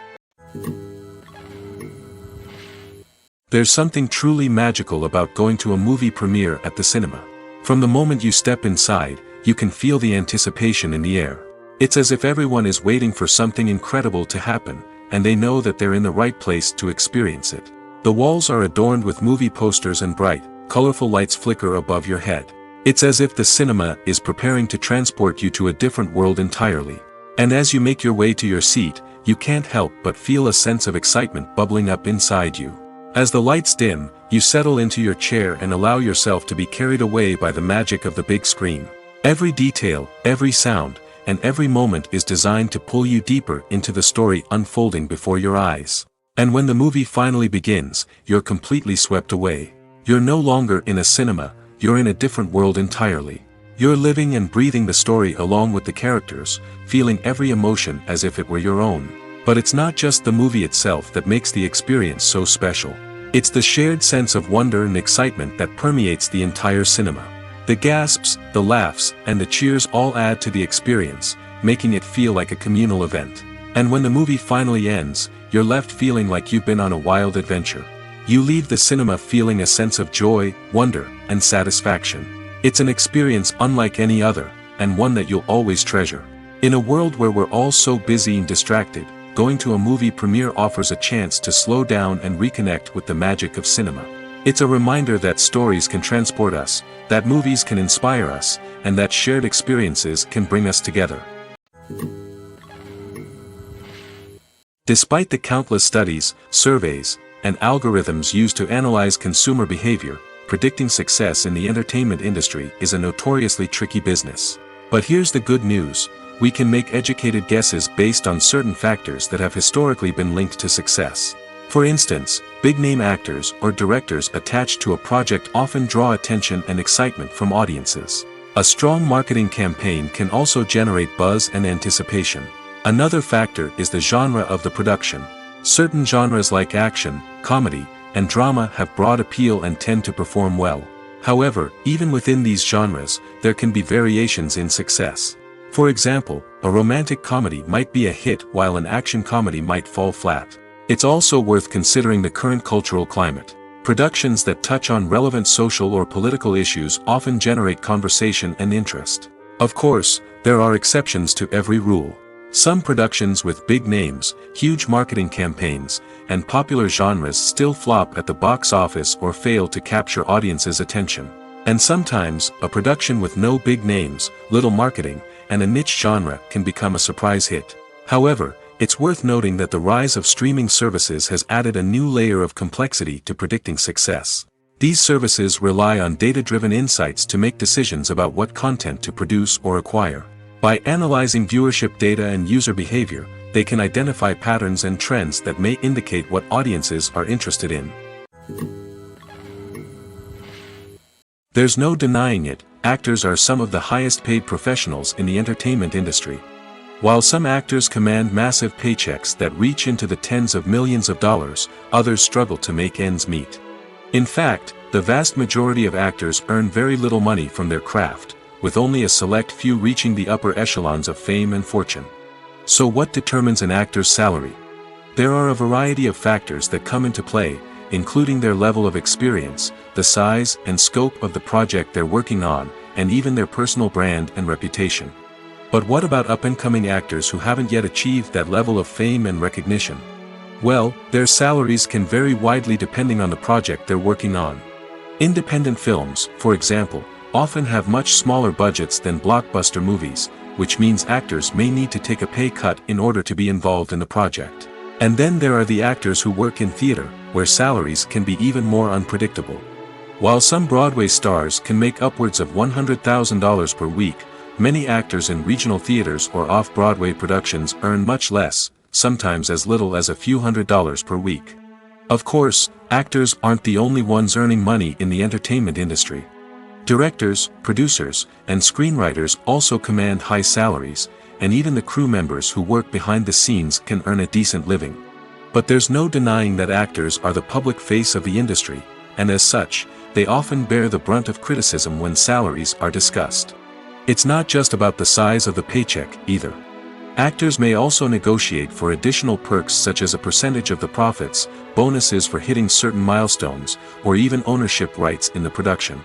A: There's something truly magical about going to a movie premiere at the cinema. From the moment you step inside, you can feel the anticipation in the air. It's as if everyone is waiting for something incredible to happen, and they know that they're in the right place to experience it. The walls are adorned with movie posters and bright, colorful lights flicker above your head. It's as if the cinema is preparing to transport you to a different world entirely. And as you make your way to your seat, you can't help but feel a sense of excitement bubbling up inside you. As the lights dim, you settle into your chair and allow yourself to be carried away by the magic of the big screen. Every detail, every sound, and every moment is designed to pull you deeper into the story unfolding before your eyes. And when the movie finally begins, you're completely swept away. You're no longer in a cinema, you're in a different world entirely. You're living and breathing the story along with the characters, feeling every emotion as if it were your own. But it's not just the movie itself that makes the experience so special. It's the shared sense of wonder and excitement that permeates the entire cinema. The gasps, the laughs, and the cheers all add to the experience, making it feel like a communal event. And when the movie finally ends, you're left feeling like you've been on a wild adventure. You leave the cinema feeling a sense of joy, wonder, and satisfaction. It's an experience unlike any other, and one that you'll always treasure. In a world where we're all so busy and distracted, going to a movie premiere offers a chance to slow down and reconnect with the magic of cinema. It's a reminder that stories can transport us, that movies can inspire us, and that shared experiences can bring us together. Despite the countless studies, surveys, and algorithms used to analyze consumer behavior, predicting success in the entertainment industry is a notoriously tricky business. But here's the good news. We can make educated guesses based on certain factors that have historically been linked to success. For instance, big-name actors or directors attached to a project often draw attention and excitement from audiences. A strong marketing campaign can also generate buzz and anticipation. Another factor is the genre of the production. Certain genres like action, comedy, and drama have broad appeal and tend to perform well. However, even within these genres, there can be variations in success. For example, a romantic comedy might be a hit while an action comedy might fall flat. It's also worth considering the current cultural climate. Productions that touch on relevant social or political issues often generate conversation and interest. Of course, there are exceptions to every rule. Some productions with big names, huge marketing campaigns, and popular genres still flop at the box office or fail to capture audiences' attention. And sometimes, a production with no big names, little marketing, and a niche genre can become a surprise hit. However, it's worth noting that the rise of streaming services has added a new layer of complexity to predicting success. These services rely on data-driven insights to make decisions about what content to produce or acquire. By analyzing viewership data and user behavior, they can identify patterns and trends that may indicate what audiences are interested in. There's no denying it, actors are some of the highest-paid professionals in the entertainment industry. While some actors command massive paychecks that reach into the tens of millions of dollars, others struggle to make ends meet. In fact, The vast majority of actors earn very little money from their craft, with only a select few reaching the upper echelons of fame and fortune. So what determines an actor's salary? There are a variety of factors that come into play, including their level of experience, the size and scope of the project they're working on, and even their personal brand and reputation. But what about up-and-coming actors who haven't yet achieved that level of fame and recognition? Well, their salaries can vary widely depending on the project they're working on. Independent films, for example, often have much smaller budgets than blockbuster movies, which means actors may need to take a pay cut in order to be involved in the project. And then there are the actors who work in theater, where salaries can be even more unpredictable. While some Broadway stars can make upwards of $100,000 per week, many actors in regional theaters or off-Broadway productions earn much less, sometimes as little as a few $100s per week. Of course, actors aren't the only ones earning money in the entertainment industry. Directors, producers, and screenwriters also command high salaries, and even the crew members who work behind the scenes can earn a decent living. But there's no denying that actors are the public face of the industry, and as such, they often bear the brunt of criticism when salaries are discussed. It's not just about the size of the paycheck, either. Actors may also negotiate for additional perks such as a percentage of the profits, bonuses for hitting certain milestones, or even ownership rights in the production.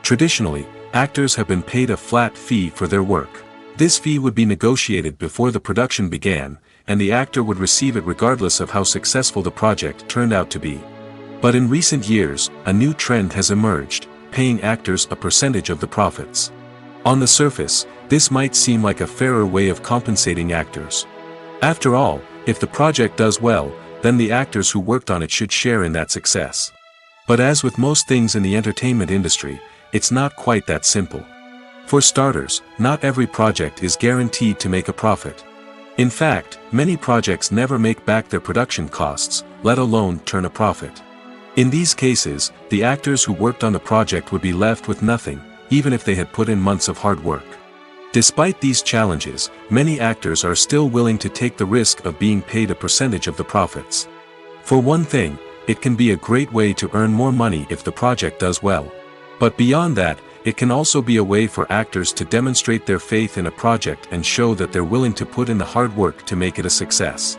A: Traditionally, actors have been paid a flat fee for their work. This fee would be negotiated before the production began, and the actor would receive it regardless of how successful the project turned out to be. But in recent years, a new trend has emerged, paying actors a percentage of the profits. On the surface, this might seem like a fairer way of compensating actors. After all, if the project does well, then the actors who worked on it should share in that success. But as with most things in the entertainment industry, it's not quite that simple. For starters, not every project is guaranteed to make a profit. In fact, many projects never make back their production costs, let alone turn a profit. In these cases, the actors who worked on the project would be left with nothing, even if they had put in months of hard work. Despite these challenges, many actors are still willing to take the risk of being paid a percentage of the profits. For one thing, it can be a great way to earn more money if the project does well. But beyond that, it can also be a way for actors to demonstrate their faith in a project and show that they're willing to put in the hard work to make it a success.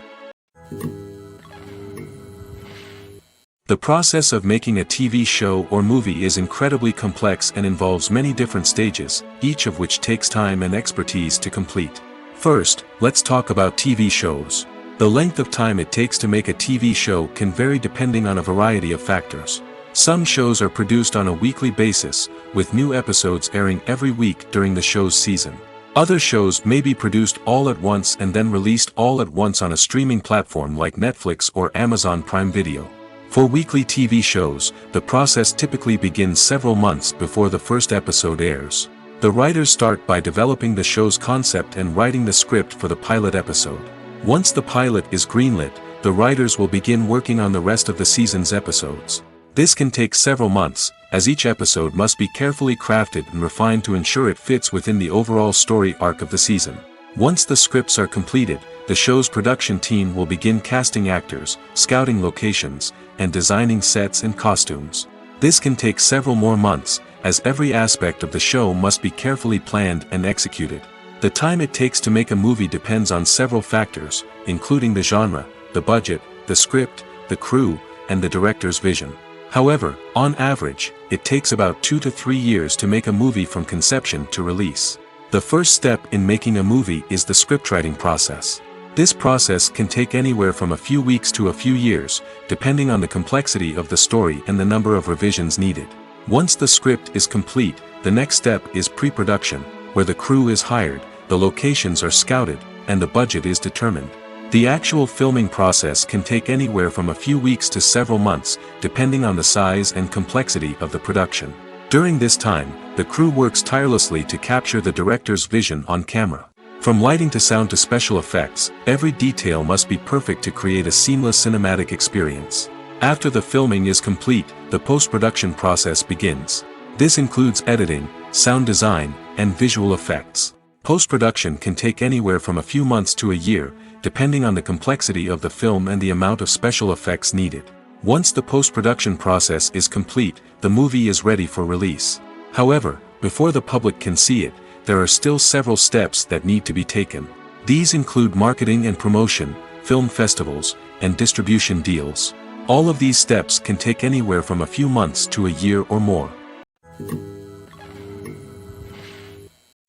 A: The process of making a TV show or movie is incredibly complex and involves many different stages, each of which takes time and expertise to complete. First, let's talk about TV shows. The length of time it takes to make a TV show can vary depending on a variety of factors. Some shows are produced on a weekly basis, with new episodes airing every week during the show's season. Other shows may be produced all at once and then released all at once on a streaming platform like Netflix or Amazon Prime Video. For weekly TV shows, the process typically begins several months before the first episode airs. The writers start by developing the show's concept and writing the script for the pilot episode. Once the pilot is greenlit, the writers will begin working on the rest of the season's episodes. This can take several months, as each episode must be carefully crafted and refined to ensure it fits within the overall story arc of the season. Once the scripts are completed, the show's production team will begin casting actors, scouting locations, and designing sets and costumes. This can take several more months, as every aspect of the show must be carefully planned and executed. The time it takes to make a movie depends on several factors, including the genre, the budget, the script, the crew, and the director's vision. However, on average, it takes about 2 to 3 years to make a movie from conception to release. The first step in making a movie is the scriptwriting process. This process can take anywhere from a few weeks to a few years, depending on the complexity of the story and the number of revisions needed. Once the script is complete, the next step is pre-production, where the crew is hired, the locations are scouted, and the budget is determined. The actual filming process can take anywhere from a few weeks to several months, depending on the size and complexity of the production. During this time, the crew works tirelessly to capture the director's vision on camera. From lighting to sound to special effects, every detail must be perfect to create a seamless cinematic experience. After the filming is complete, the post-production process begins. This includes editing, sound design, and visual effects. Post-production can take anywhere from a few months to a year, depending on the complexity of the film and the amount of special effects needed. Once the post-production process is complete, the movie is ready for release. However, before the public can see it, there are still several steps that need to be taken. These include marketing and promotion, film festivals, and distribution deals. All of these steps can take anywhere from a few months to a year or more.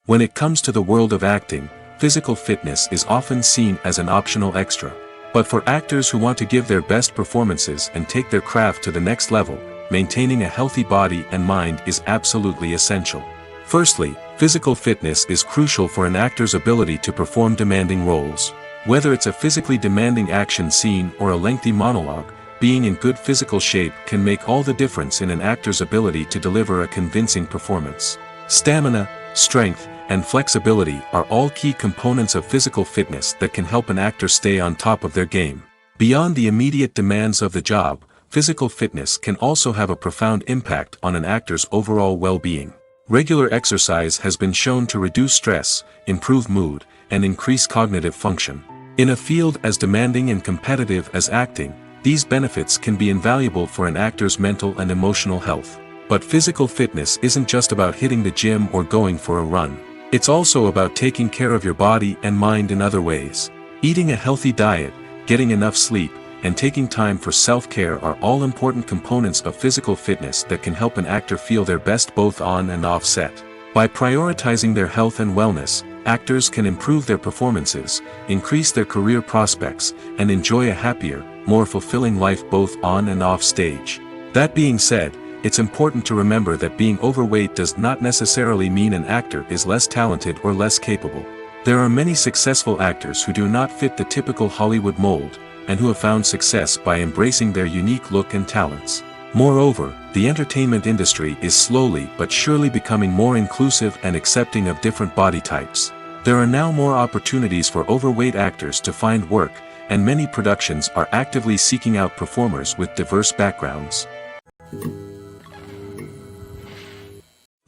A: When it comes to the world of acting, physical fitness is often seen as an optional extra. But for actors who want to give their best performances and take their craft to the next level, maintaining a healthy body and mind is absolutely essential. Firstly, physical fitness is crucial for an actor's ability to perform demanding roles. Whether it's a physically demanding action scene or a lengthy monologue, being in good physical shape can make all the difference in an actor's ability to deliver a convincing performance. Stamina, strength, and flexibility are all key components of physical fitness that can help an actor stay on top of their game. Beyond the immediate demands of the job, physical fitness can also have a profound impact on an actor's overall well-being. Regular exercise has been shown to reduce stress, improve mood, and increase cognitive function. In a field as demanding and competitive as acting, these benefits can be invaluable for an actor's mental and emotional health. But physical fitness isn't just about hitting the gym or going for a run. It's also about taking care of your body and mind in other ways. Eating a healthy diet, getting enough sleep, and taking time for self-care are all important components of physical fitness that can help an actor feel their best both on and off set. By prioritizing their health and wellness, actors can improve their performances, increase their career prospects, and enjoy a happier, more fulfilling life both on and off stage. That being said, it's important to remember that being overweight does not necessarily mean an actor is less talented or less capable. There are many successful actors who do not fit the typical Hollywood mold, and who have found success by embracing their unique look and talents. Moreover, the entertainment industry is slowly but surely becoming more inclusive and accepting of different body types. There are now more opportunities for overweight actors to find work, and many productions are actively seeking out performers with diverse backgrounds.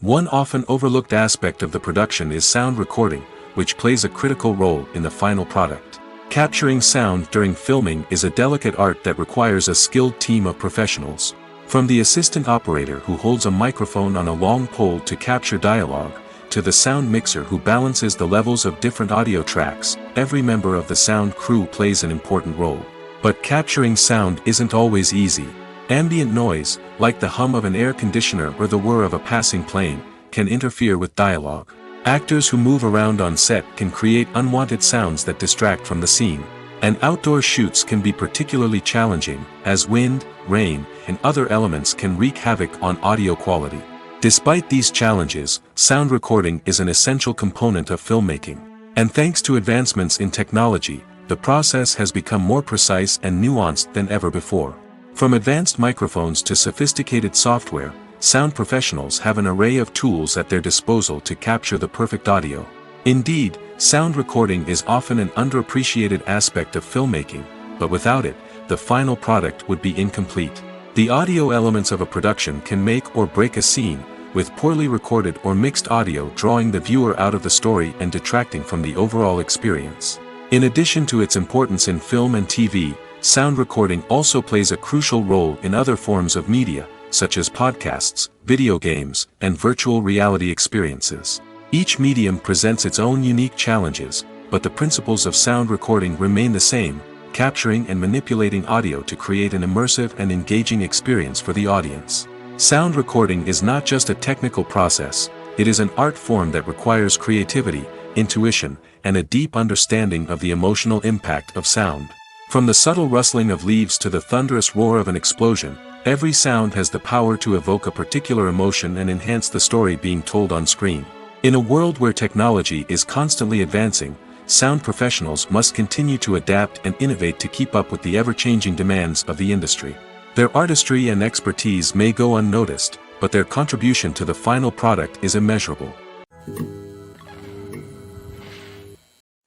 A: One often overlooked aspect of the production is sound recording, which plays a critical role in the final product. Capturing sound during filming is a delicate art that requires a skilled team of professionals. From the assistant operator who holds a microphone on a long pole to capture dialogue, to the sound mixer who balances the levels of different audio tracks, every member of the sound crew plays an important role. But capturing sound isn't always easy. Ambient noise, like the hum of an air conditioner or the whir of a passing plane, can interfere with dialogue. Actors who move around on set can create unwanted sounds that distract from the scene. And outdoor shoots can be particularly challenging, as wind, rain, and other elements can wreak havoc on audio quality. Despite these challenges, sound recording is an essential component of filmmaking. And thanks to advancements in technology, the process has become more precise and nuanced than ever before. From advanced microphones to sophisticated software, sound professionals have an array of tools at their disposal to capture the perfect audio. Indeed, sound recording is often an underappreciated aspect of filmmaking, but without it, the final product would be incomplete. The audio elements of a production can make or break a scene, with poorly recorded or mixed audio drawing the viewer out of the story and detracting from the overall experience. In addition to its importance in film and TV, sound recording also plays a crucial role in other forms of media, such as podcasts, video games, and virtual reality experiences. Each medium presents its own unique challenges, but the principles of sound recording remain the same, capturing and manipulating audio to create an immersive and engaging experience for the audience. Sound recording is not just a technical process, it is an art form that requires creativity, intuition, and a deep understanding of the emotional impact of sound. From the subtle rustling of leaves to the thunderous roar of an explosion, every sound has the power to evoke a particular emotion and enhance the story being told on screen. In a world where technology is constantly advancing, sound professionals must continue to adapt and innovate to keep up with the ever-changing demands of the industry. Their artistry and expertise may go unnoticed, but their contribution to the final product is immeasurable.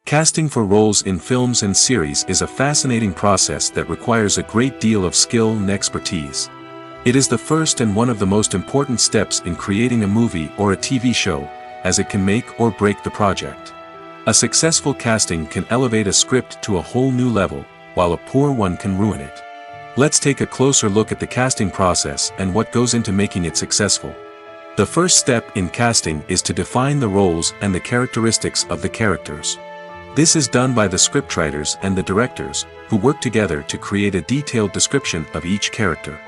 A: Casting for roles in films and series is a fascinating process that requires a great deal of skill and expertise. It is the first and one of the most important steps in creating a movie or a TV show, as it can make or break the project. A successful casting can elevate a script to a whole new level, while a poor one can ruin it. Let's take a closer look at the casting process and what goes into making it successful. The first step in casting is to define the roles and the characteristics of the characters. This is done by the scriptwriters and the directors, who work together to create a detailed description of each character.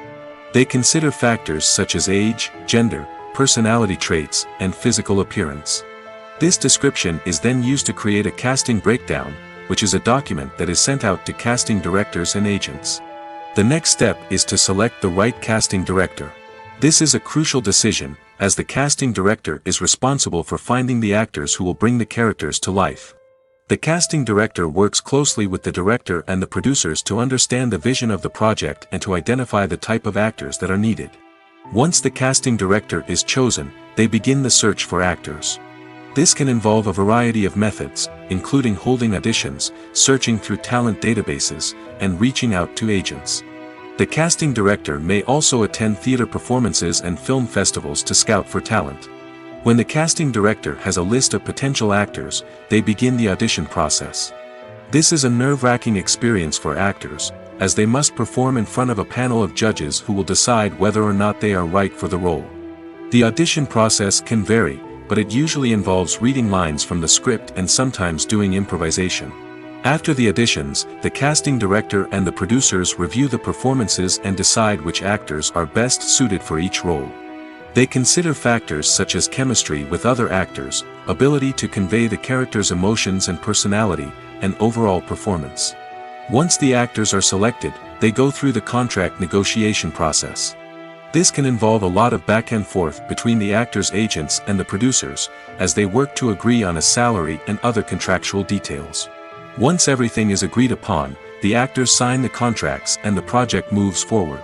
A: They consider factors such as age, gender, personality traits, and physical appearance. This description is then used to create a casting breakdown, which is a document that is sent out to casting directors and agents. The next step is to select the right casting director. This is a crucial decision, as the casting director is responsible for finding the actors who will bring the characters to life. The casting director works closely with the director and the producers to understand the vision of the project and to identify the type of actors that are needed. Once the casting director is chosen, they begin the search for actors. This can involve a variety of methods, including holding auditions, searching through talent databases, and reaching out to agents. The casting director may also attend theater performances and film festivals to scout for talent. When the casting director has a list of potential actors, they begin the audition process. This is a nerve-wracking experience for actors, as they must perform in front of a panel of judges who will decide whether or not they are right for the role. The audition process can vary, but it usually involves reading lines from the script and sometimes doing improvisation. After the auditions, the casting director and the producers review the performances and decide which actors are best suited for each role. They consider factors such as chemistry with other actors, ability to convey the character's emotions and personality, and overall performance. Once the actors are selected, they go through the contract negotiation process. This can involve a lot of back and forth between the actors' agents and the producers, as they work to agree on a salary and other contractual details. Once everything is agreed upon, the actors sign the contracts and the project moves forward.